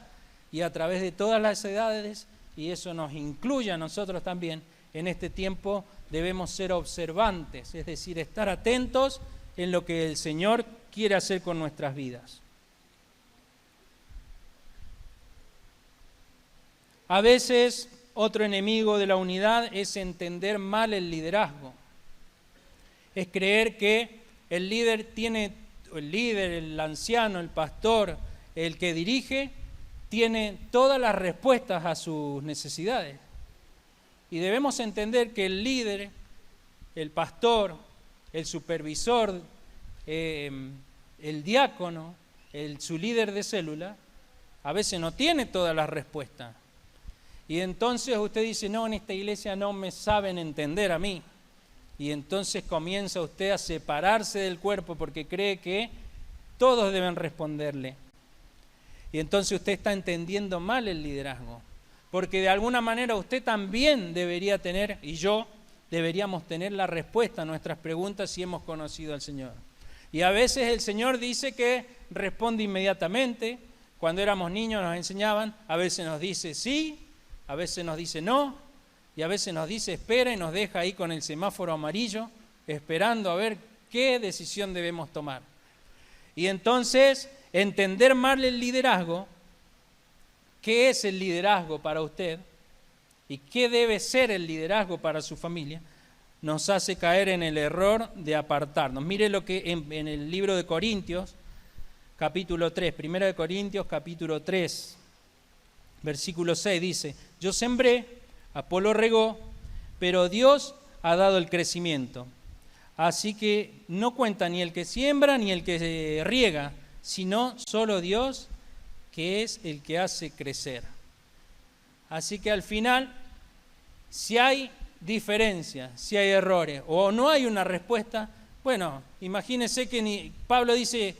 Y a través de todas las edades, y eso nos incluye a nosotros también, en este tiempo debemos ser observantes, es decir, estar atentos en lo que el Señor quiere hacer con nuestras vidas. A veces otro enemigo de la unidad es entender mal el liderazgo. Es creer que el líder, el anciano, el pastor, el que dirige, tiene todas las respuestas a sus necesidades. Y debemos entender que el líder, el pastor, el supervisor, el diácono, su líder de célula, a veces no tiene todas las respuestas. Y entonces usted dice, no, en esta iglesia no me saben entender a mí. Y entonces comienza usted a separarse del cuerpo porque cree que todos deben responderle. Y entonces usted está entendiendo mal el liderazgo. Porque de alguna manera usted también debería tener, y yo, deberíamos tener la respuesta a nuestras preguntas si hemos conocido al Señor. Y a veces el Señor dice que responde inmediatamente. Cuando éramos niños nos enseñaban, a veces nos dice sí, a veces nos dice no, y a veces nos dice espera y nos deja ahí con el semáforo amarillo, esperando a ver qué decisión debemos tomar. Y entonces, entender mal el liderazgo, qué es el liderazgo para usted y qué debe ser el liderazgo para su familia, nos hace caer en el error de apartarnos. Mire lo que en el libro de Corintios, capítulo 3, 1 de Corintios, capítulo 3, versículo 6, dice: yo sembré, Apolo regó, pero Dios ha dado el crecimiento. Así que no cuenta ni el que siembra ni el que riega, sino solo Dios, que es el que hace crecer. Así que al final, si hay diferencias, si hay errores o no hay una respuesta, bueno, imagínense que Pablo dice: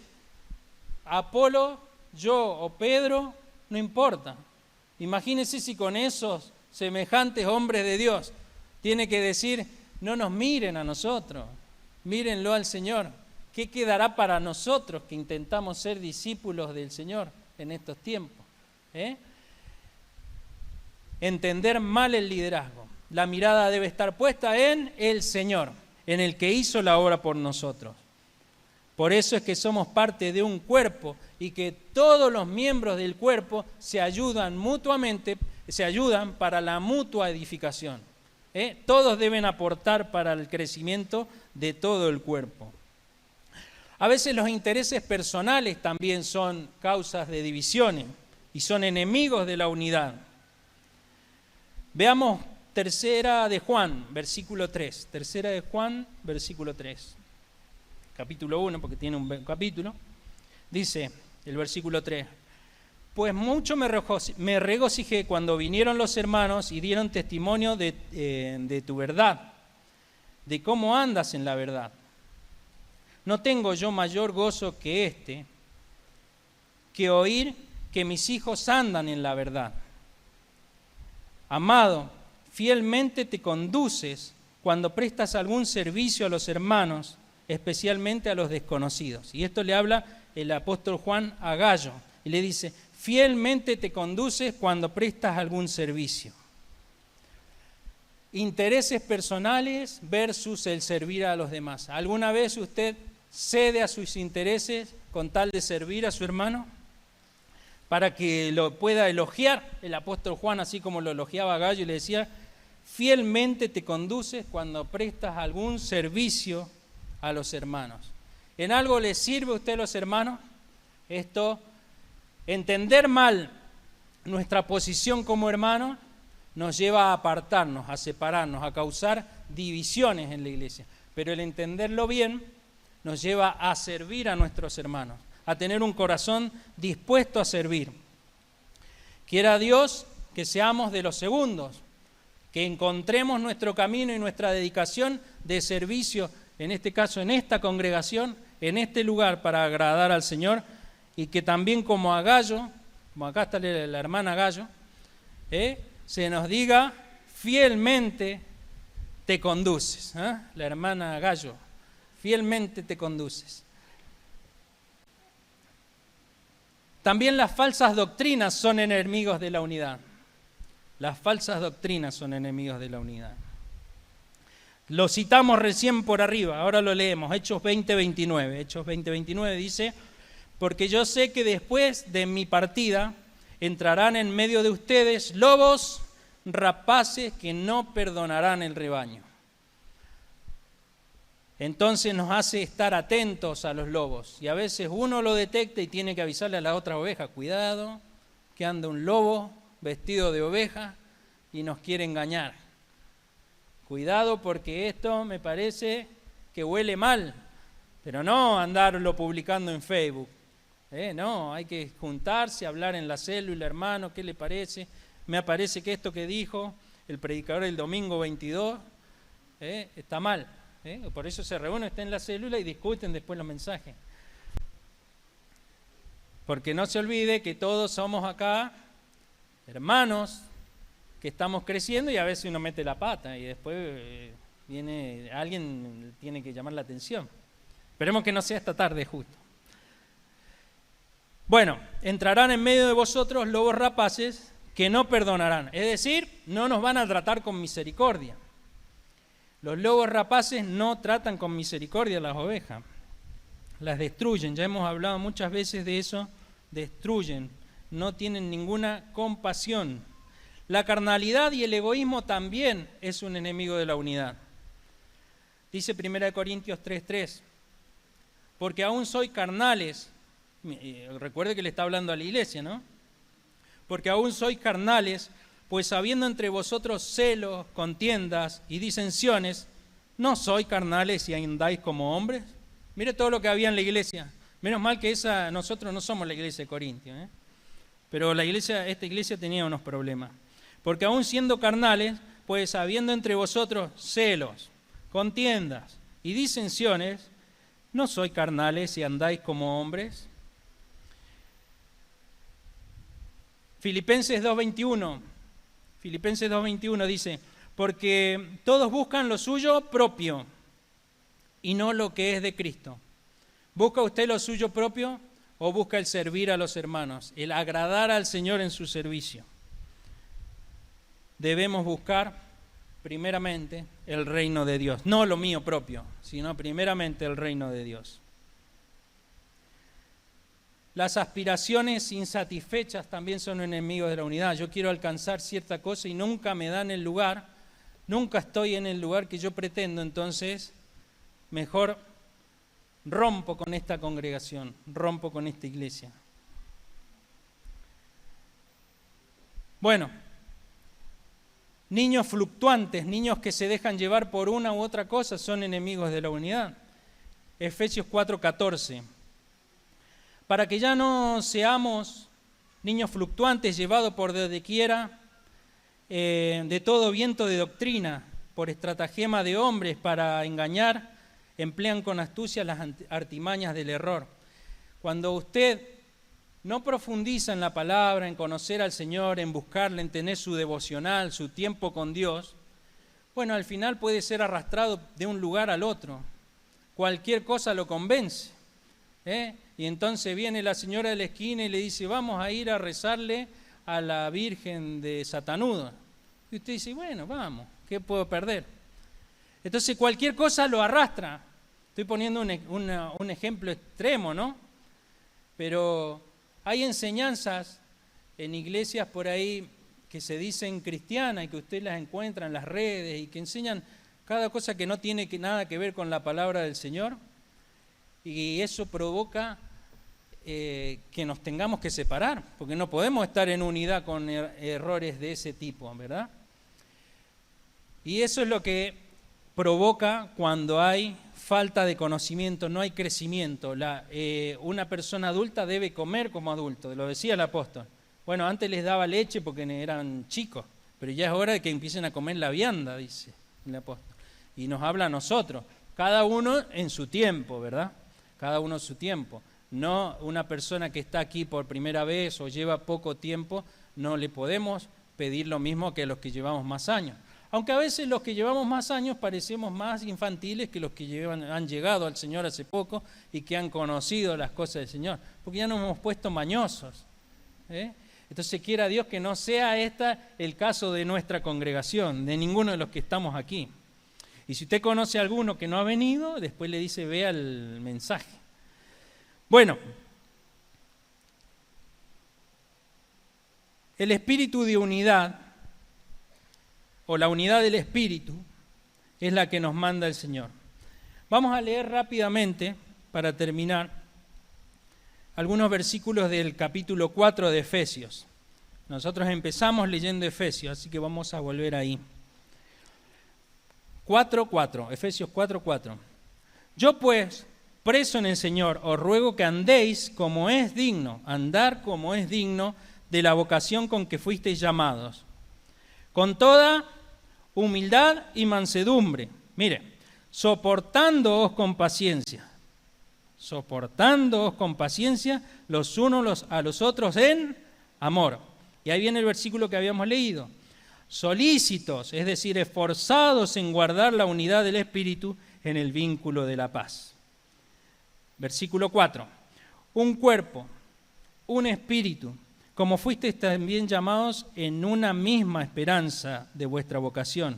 Apolo, yo o Pedro, no importa. Imagínense si con esos semejantes hombres de Dios tiene que decir: no nos miren a nosotros, mírenlo al Señor. ¿Qué quedará para nosotros que intentamos ser discípulos del Señor en estos tiempos? Entender mal el liderazgo. La mirada debe estar puesta en el Señor, en el que hizo la obra por nosotros. Por eso es que somos parte de un cuerpo y que todos los miembros del cuerpo se ayudan mutuamente, se ayudan para la mutua edificación. Todos deben aportar para el crecimiento de todo el cuerpo. A veces los intereses personales también son causas de divisiones y son enemigos de la unidad. Veamos Tercera de Juan, versículo 3. Tercera de Juan, versículo 3. Capítulo 1, porque tiene un capítulo. Dice el versículo 3: pues mucho me regocijé cuando vinieron los hermanos y dieron testimonio de tu verdad, de cómo andas en la verdad. No tengo yo mayor gozo que este, que oír que mis hijos andan en la verdad. Amado, fielmente te conduces cuando prestas algún servicio a los hermanos, especialmente a los desconocidos. Y esto le habla el apóstol Juan a Gallo, y le dice: fielmente te conduces cuando prestas algún servicio. Intereses personales versus el servir a los demás. ¿Alguna vez usted cede a sus intereses con tal de servir a su hermano? Para que lo pueda elogiar el apóstol Juan, así como lo elogiaba a Gallo, y le decía: fielmente te conduces cuando prestas algún servicio a los hermanos. ¿En algo le sirve a usted a los hermanos? Esto, entender mal nuestra posición como hermanos, nos lleva a apartarnos, a separarnos, a causar divisiones en la iglesia. Pero el entenderlo bien nos lleva a servir a nuestros hermanos, a tener un corazón dispuesto a servir. Quiera Dios que seamos de los segundos, que encontremos nuestro camino y nuestra dedicación de servicio, en este caso en esta congregación, en este lugar, para agradar al Señor, y que también como a Gallo, como acá está la hermana Gallo, se nos diga: fielmente te conduces. La hermana Gallo, fielmente te conduces. También las falsas doctrinas son enemigos de la unidad. Las falsas doctrinas son enemigos de la unidad. Lo citamos recién por arriba, ahora lo leemos, Hechos 20:29. Hechos 20:29 dice: porque yo sé que después de mi partida entrarán en medio de ustedes lobos rapaces que no perdonarán el rebaño. Entonces nos hace estar atentos a los lobos. Y a veces uno lo detecta y tiene que avisarle a la otra oveja: cuidado, que anda un lobo vestido de oveja y nos quiere engañar. Cuidado, porque esto me parece que huele mal. Pero no andarlo publicando en Facebook. No, hay que juntarse, hablar en la célula: hermano, ¿qué le parece? Me parece que esto que dijo el predicador el domingo 22 está mal. Por eso se reúnen, están en la célula y discuten después los mensajes. Porque no se olvide que todos somos acá hermanos que estamos creciendo, y a veces uno mete la pata y después viene alguien, tiene que llamar la atención. Esperemos que no sea esta tarde justo. Bueno, entrarán en medio de vosotros lobos rapaces que no perdonarán, es decir, no nos van a tratar con misericordia. Los lobos rapaces no tratan con misericordia a las ovejas. las destruyen. Ya hemos hablado muchas veces de eso, destruyen, no tienen ninguna compasión. La carnalidad y el egoísmo también es un enemigo de la unidad. Dice 1 Corintios 3:3, porque aún sois carnales, recuerde que le está hablando a la iglesia, ¿no? Porque aún sois carnales, pues habiendo entre vosotros celos, contiendas y disensiones, ¿no sois carnales y andáis como hombres? Mire todo lo que había en la iglesia. Menos mal que nosotros no somos la iglesia de Corintios, ¿eh? Pero esta iglesia tenía unos problemas. Porque aún siendo carnales, pues habiendo entre vosotros celos, contiendas y disensiones, ¿no sois carnales y andáis como hombres? Filipenses 2:21 dice, porque todos buscan lo suyo propio y no lo que es de Cristo. ¿Busca usted lo suyo propio o busca el servir a los hermanos, el agradar al Señor en su servicio? Debemos buscar primeramente el reino de Dios, no lo mío propio, sino primeramente el reino de Dios. Las aspiraciones insatisfechas también son enemigos de la unidad. Yo quiero alcanzar cierta cosa y nunca me dan el lugar, nunca estoy en el lugar que yo pretendo, entonces mejor rompo con esta congregación, rompo con esta iglesia. Bueno, niños fluctuantes, niños que se dejan llevar por una u otra cosa, son enemigos de la unidad. Efesios 4:14. Para que ya no seamos niños fluctuantes llevados por donde quiera, de todo viento de doctrina, por estratagema de hombres para engañar, emplean con astucia las artimañas del error. Cuando usted no profundiza en la palabra, en conocer al Señor, en buscarle, en tener su devocional, su tiempo con Dios, bueno, al final puede ser arrastrado de un lugar al otro. Cualquier cosa lo convence, Y entonces viene la señora de la esquina y le dice, vamos a ir a rezarle a la Virgen de Satanudo. Y usted dice, bueno, vamos, ¿qué puedo perder? Entonces cualquier cosa lo arrastra. Estoy poniendo un ejemplo extremo, ¿no? Pero hay enseñanzas en iglesias por ahí que se dicen cristianas y que usted las encuentra en las redes y que enseñan cada cosa que no tiene nada que ver con la palabra del Señor. Y eso provoca que nos tengamos que separar, porque no podemos estar en unidad con errores de ese tipo, ¿verdad? Y eso es lo que provoca cuando hay falta de conocimiento, no hay crecimiento. Una persona adulta debe comer como adulto, lo decía el apóstol. Bueno, antes les daba leche porque eran chicos, pero ya es hora de que empiecen a comer la vianda, dice el apóstol. Y nos habla a nosotros, cada uno en su tiempo, ¿verdad? Cada uno en su tiempo. No una persona que está aquí por primera vez o lleva poco tiempo, no le podemos pedir lo mismo que los que llevamos más años. Aunque a veces los que llevamos más años parecemos más infantiles que los que han llegado al Señor hace poco y que han conocido las cosas del Señor, porque ya nos hemos puesto mañosos. Entonces quiera Dios que no sea el caso de nuestra congregación, de ninguno de los que estamos aquí. Y si usted conoce a alguno que no ha venido, después le dice, vea el mensaje. Bueno, el espíritu de unidad, o la unidad del espíritu, es la que nos manda el Señor. Vamos a leer rápidamente, para terminar, algunos versículos del capítulo 4 de Efesios. Nosotros empezamos leyendo Efesios, así que vamos a volver ahí. 4:4, Efesios 4:4. Yo pues, preso en el Señor, os ruego que andéis como es digno, andar como es digno de la vocación con que fuisteis llamados, con toda humildad y mansedumbre. Mire, soportándoos con paciencia los unos a los otros en amor. Y ahí viene el versículo que habíamos leído. Solícitos, es decir, esforzados en guardar la unidad del Espíritu en el vínculo de la paz. Versículo 4. Un cuerpo, un espíritu, como fuisteis también llamados en una misma esperanza de vuestra vocación.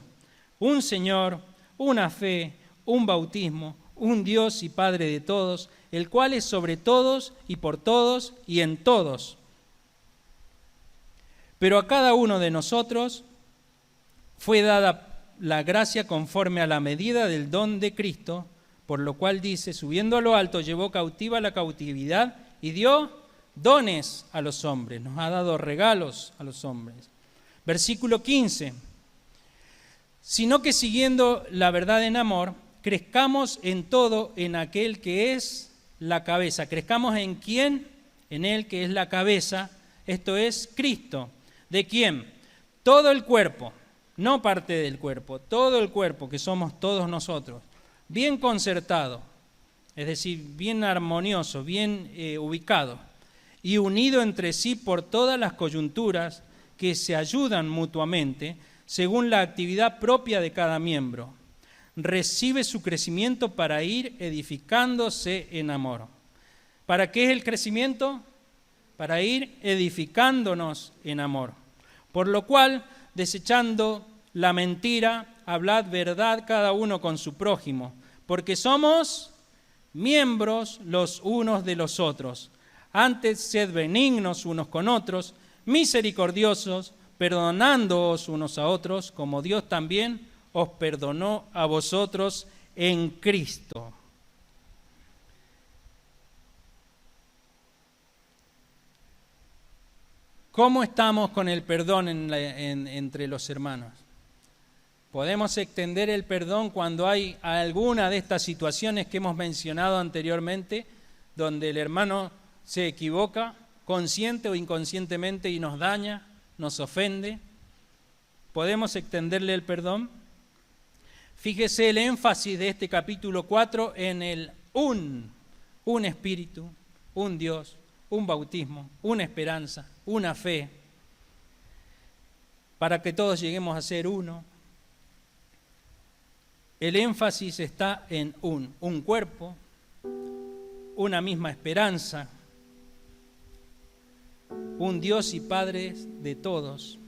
Un Señor, una fe, un bautismo, un Dios y Padre de todos, el cual es sobre todos y por todos y en todos. Pero a cada uno de nosotros fue dada la gracia conforme a la medida del don de Cristo, por lo cual dice, subiendo a lo alto, llevó cautiva la cautividad y dio dones a los hombres, nos ha dado regalos a los hombres. Versículo 15, sino que siguiendo la verdad en amor, crezcamos en todo en aquel que es la cabeza. ¿Crezcamos en quién? En él que es la cabeza, esto es Cristo. ¿De quién? Todo el cuerpo, no parte del cuerpo, todo el cuerpo que somos todos nosotros, bien concertado, es decir, bien armonioso, bien ubicado y unido entre sí por todas las coyunturas que se ayudan mutuamente según la actividad propia de cada miembro. Recibe su crecimiento para ir edificándose en amor. ¿Para qué es el crecimiento? Para ir edificándonos en amor. Por lo cual, desechando la mentira, hablad verdad cada uno con su prójimo, porque somos miembros los unos de los otros. Antes sed benignos unos con otros, misericordiosos, perdonándoos unos a otros, como Dios también os perdonó a vosotros en Cristo. ¿Cómo estamos con el perdón entre los hermanos? Podemos extender el perdón cuando hay alguna de estas situaciones que hemos mencionado anteriormente, donde el hermano se equivoca, consciente o inconscientemente, y nos daña, nos ofende. ¿Podemos extenderle el perdón? Fíjese el énfasis de este capítulo 4 en el un espíritu, un Dios, un bautismo, una esperanza, una fe, para que todos lleguemos a ser uno. El énfasis está en un cuerpo, una misma esperanza, un Dios y Padre de todos.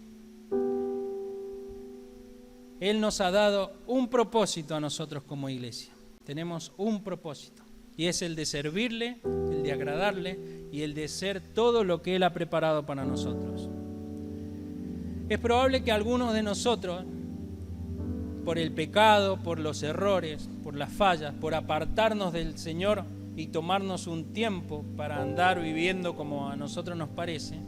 Él nos ha dado un propósito a nosotros como iglesia. Tenemos un propósito, y es el de servirle, el de agradarle y el de ser todo lo que Él ha preparado para nosotros. Es probable que algunos de nosotros, por el pecado, por los errores, por las fallas, por apartarnos del Señor y tomarnos un tiempo para andar viviendo como a nosotros nos parece,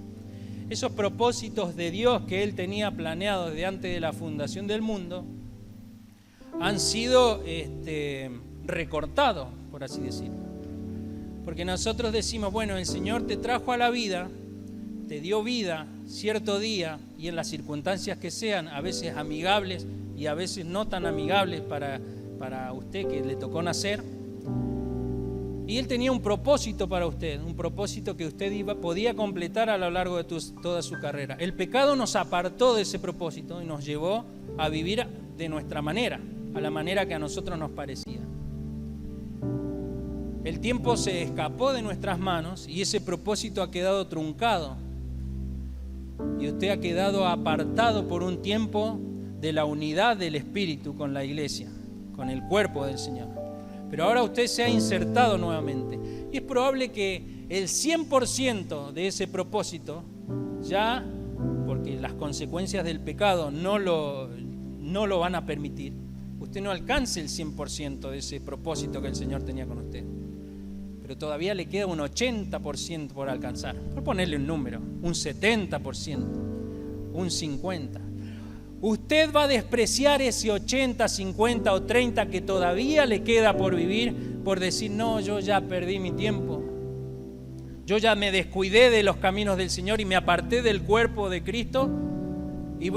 esos propósitos de Dios que Él tenía planeados desde antes de la fundación del mundo han sido recortados, por así decirlo. Porque nosotros decimos, bueno, el Señor te trajo a la vida, te dio vida cierto día y en las circunstancias que sean, a veces amigables y a veces no tan amigables para usted que le tocó nacer. Y Él tenía un propósito para usted, un propósito que usted podía completar a lo largo de toda su carrera. El pecado nos apartó de ese propósito y nos llevó a vivir de nuestra manera, a la manera que a nosotros nos parecía. El tiempo se escapó de nuestras manos y ese propósito ha quedado truncado. Y usted ha quedado apartado por un tiempo de la unidad del Espíritu con la iglesia, con el cuerpo del Señor. Pero ahora usted se ha insertado nuevamente. Y es probable que el 100% de ese propósito, ya, porque las consecuencias del pecado no lo van a permitir, usted no alcance el 100% de ese propósito que el Señor tenía con usted. Pero todavía le queda un 80% por alcanzar. Por ponerle un número, un 70%, un 50%. Usted va a despreciar ese 80, 50 o 30 que todavía le queda por vivir, por decir, no, yo ya perdí mi tiempo. Yo ya me descuidé de los caminos del Señor y me aparté del cuerpo de Cristo. Y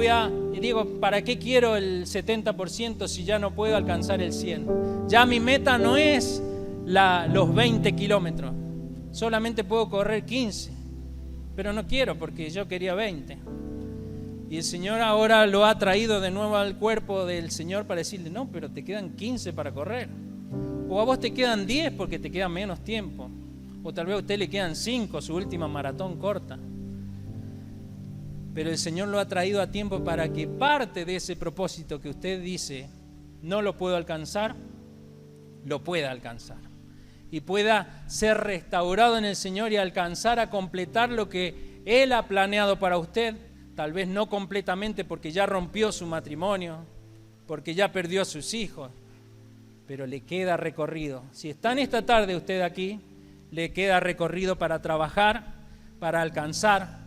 digo, ¿para qué quiero el 70% si ya no puedo alcanzar el 100%? Ya mi meta no es los 20 kilómetros. Solamente puedo correr 15. Pero no quiero porque yo quería 20. Y el Señor ahora lo ha traído de nuevo al cuerpo del Señor para decirle, no, pero te quedan 15 para correr. O a vos te quedan 10 porque te queda menos tiempo. O tal vez a usted le quedan 5, su última maratón corta. Pero el Señor lo ha traído a tiempo para que parte de ese propósito que usted dice, no lo puedo alcanzar, lo pueda alcanzar. y pueda ser restaurado en el Señor y alcanzar a completar lo que Él ha planeado para usted. Tal vez no completamente porque ya rompió su matrimonio, porque ya perdió a sus hijos, pero le queda recorrido. Si está en esta tarde usted aquí, le queda recorrido para trabajar, para alcanzar,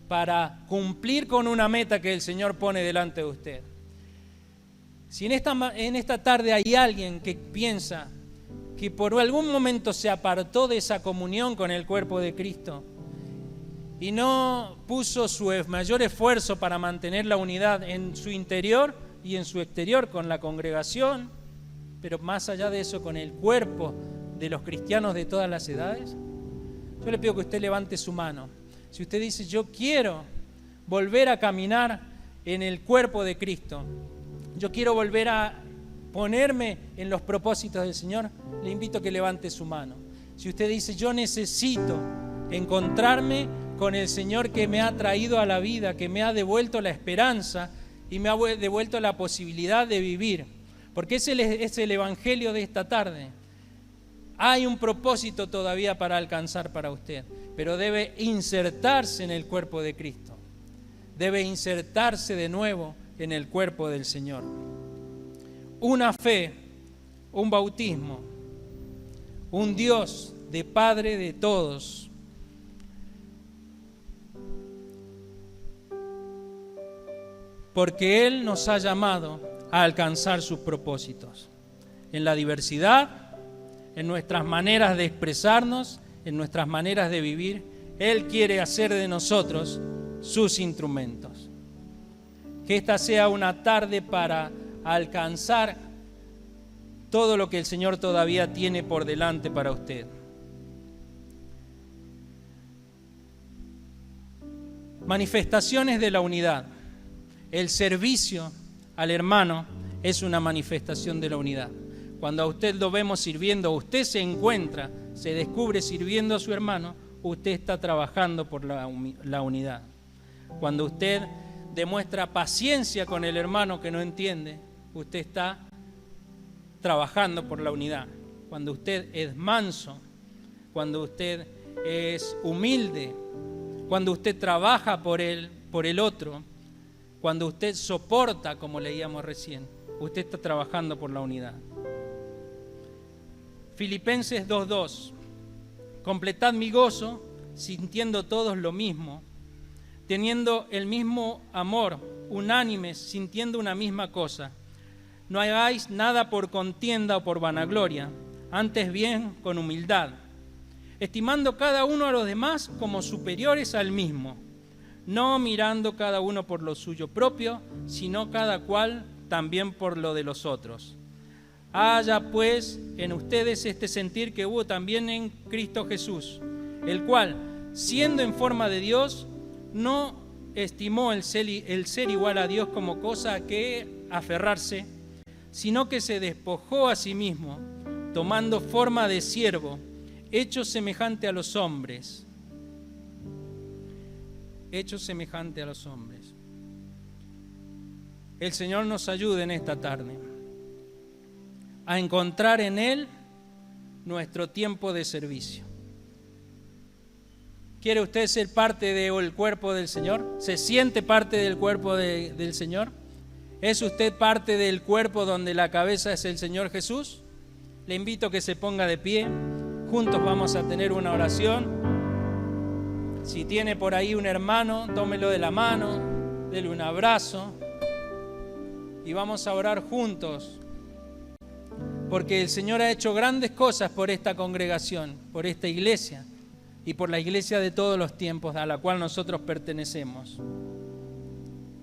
para cumplir con una meta que el Señor pone delante de usted. Si en esta tarde hay alguien que piensa que por algún momento se apartó de esa comunión con el cuerpo de Cristo y no puso su mayor esfuerzo para mantener la unidad en su interior y en su exterior con la congregación, pero más allá de eso con el cuerpo de los cristianos de todas las edades, yo le pido que usted levante su mano. Si usted dice, yo quiero volver a caminar en el cuerpo de Cristo, yo quiero volver a ponerme en los propósitos del Señor, le invito a que levante su mano. Si usted dice, yo necesito encontrarme con el Señor que me ha traído a la vida, que me ha devuelto la esperanza y me ha devuelto la posibilidad de vivir, porque ese es el evangelio de esta tarde. Hay un propósito todavía para alcanzar para usted, pero debe insertarse en el cuerpo de Cristo. Debe insertarse de nuevo en el cuerpo del Señor. Una fe, un bautismo, un Dios de Padre de todos. Porque Él nos ha llamado a alcanzar sus propósitos. En la diversidad, en nuestras maneras de expresarnos, en nuestras maneras de vivir, Él quiere hacer de nosotros sus instrumentos. Que esta sea una tarde para alcanzar todo lo que el Señor todavía tiene por delante para usted. Manifestaciones de la unidad. El servicio al hermano es una manifestación de la unidad. Cuando a usted lo vemos sirviendo, usted se encuentra, se descubre sirviendo a su hermano, usted está trabajando por la unidad. Cuando usted demuestra paciencia con el hermano que no entiende, usted está trabajando por la unidad. Cuando usted es manso, cuando usted es humilde, cuando usted trabaja por el otro, cuando usted soporta, como leíamos recién, usted está trabajando por la unidad. Filipenses 2:2. Completad mi gozo, sintiendo todos lo mismo, teniendo el mismo amor, unánimes, sintiendo una misma cosa. No hagáis nada por contienda o por vanagloria, antes bien con humildad, estimando cada uno a los demás como superiores al mismo, no mirando cada uno por lo suyo propio, sino cada cual también por lo de los otros. Haya pues en ustedes este sentir que hubo también en Cristo Jesús, el cual, siendo en forma de Dios, no estimó el ser igual a Dios como cosa a que aferrarse, sino que se despojó a sí mismo, tomando forma de siervo, hecho semejante a los hombres. Hecho semejante a los hombres. El Señor nos ayude en esta tarde a encontrar en Él nuestro tiempo de servicio. ¿Quiere usted ser parte del cuerpo del Señor? ¿Se siente parte del cuerpo del Señor? ¿Es usted parte del cuerpo donde la cabeza es el Señor Jesús? Le invito a que se ponga de pie. Juntos vamos a tener una oración. Si tiene por ahí un hermano, tómelo de la mano, dele un abrazo y vamos a orar juntos. Porque el Señor ha hecho grandes cosas por esta congregación, por esta iglesia y por la iglesia de todos los tiempos a la cual nosotros pertenecemos.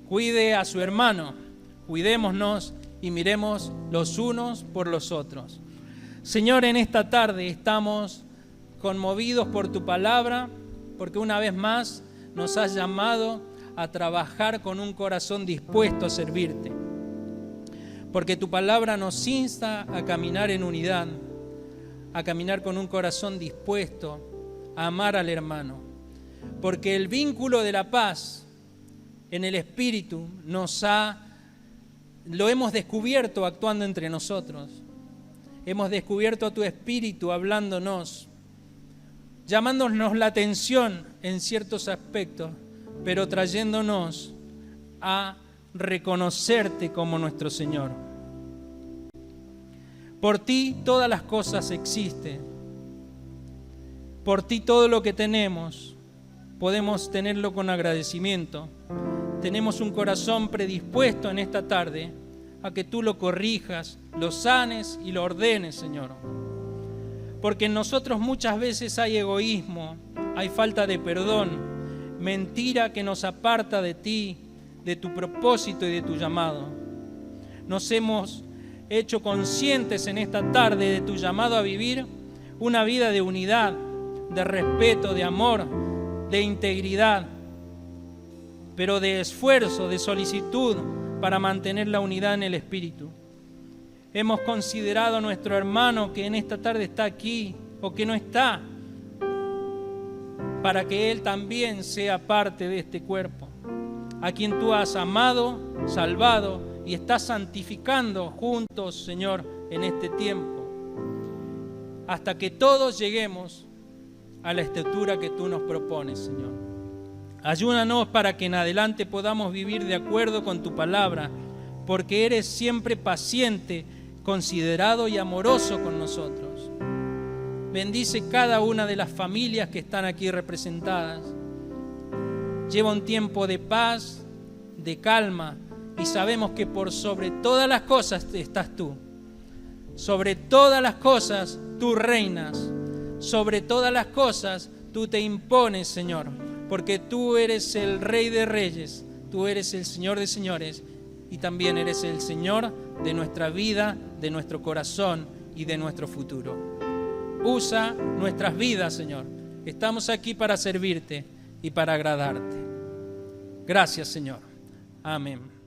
Cuide a su hermano, cuidémonos y miremos los unos por los otros. Señor, en esta tarde estamos conmovidos por tu palabra, porque una vez más nos has llamado a trabajar con un corazón dispuesto a servirte. Porque tu palabra nos insta a caminar en unidad, a caminar con un corazón dispuesto a amar al hermano. Porque el vínculo de la paz en el Espíritu lo hemos descubierto actuando entre nosotros. hemos descubierto a tu Espíritu hablándonos, llamándonos la atención en ciertos aspectos, pero trayéndonos a reconocerte como nuestro Señor. Por ti todas las cosas existen. Por ti todo lo que tenemos podemos tenerlo con agradecimiento. Tenemos un corazón predispuesto en esta tarde a que tú lo corrijas, lo sanes y lo ordenes, Señor. Porque en nosotros muchas veces hay egoísmo, hay falta de perdón, mentira que nos aparta de ti, de tu propósito y de tu llamado. Nos hemos hecho conscientes en esta tarde de tu llamado a vivir una vida de unidad, de respeto, de amor, de integridad, pero de esfuerzo, de solicitud para mantener la unidad en el Espíritu. Hemos considerado a nuestro hermano que en esta tarde está aquí o que no está, para que él también sea parte de este cuerpo, a quien tú has amado, salvado y estás santificando juntos, Señor, en este tiempo, hasta que todos lleguemos a la estatura que tú nos propones, Señor. Ayúdanos para que en adelante podamos vivir de acuerdo con tu palabra, porque eres siempre paciente, considerado y amoroso con nosotros. Bendice cada una de las familias que están aquí representadas. Lleva un tiempo de paz, de calma, y sabemos que por sobre todas las cosas estás tú. Sobre todas las cosas tú reinas. Sobre todas las cosas tú te impones, Señor, porque tú eres el Rey de Reyes, tú eres el Señor de Señores y también eres el Señor de nuestra vida, de nuestro corazón y de nuestro futuro. Usa nuestras vidas, Señor. Estamos aquí para servirte y para agradarte. Gracias, Señor. Amén.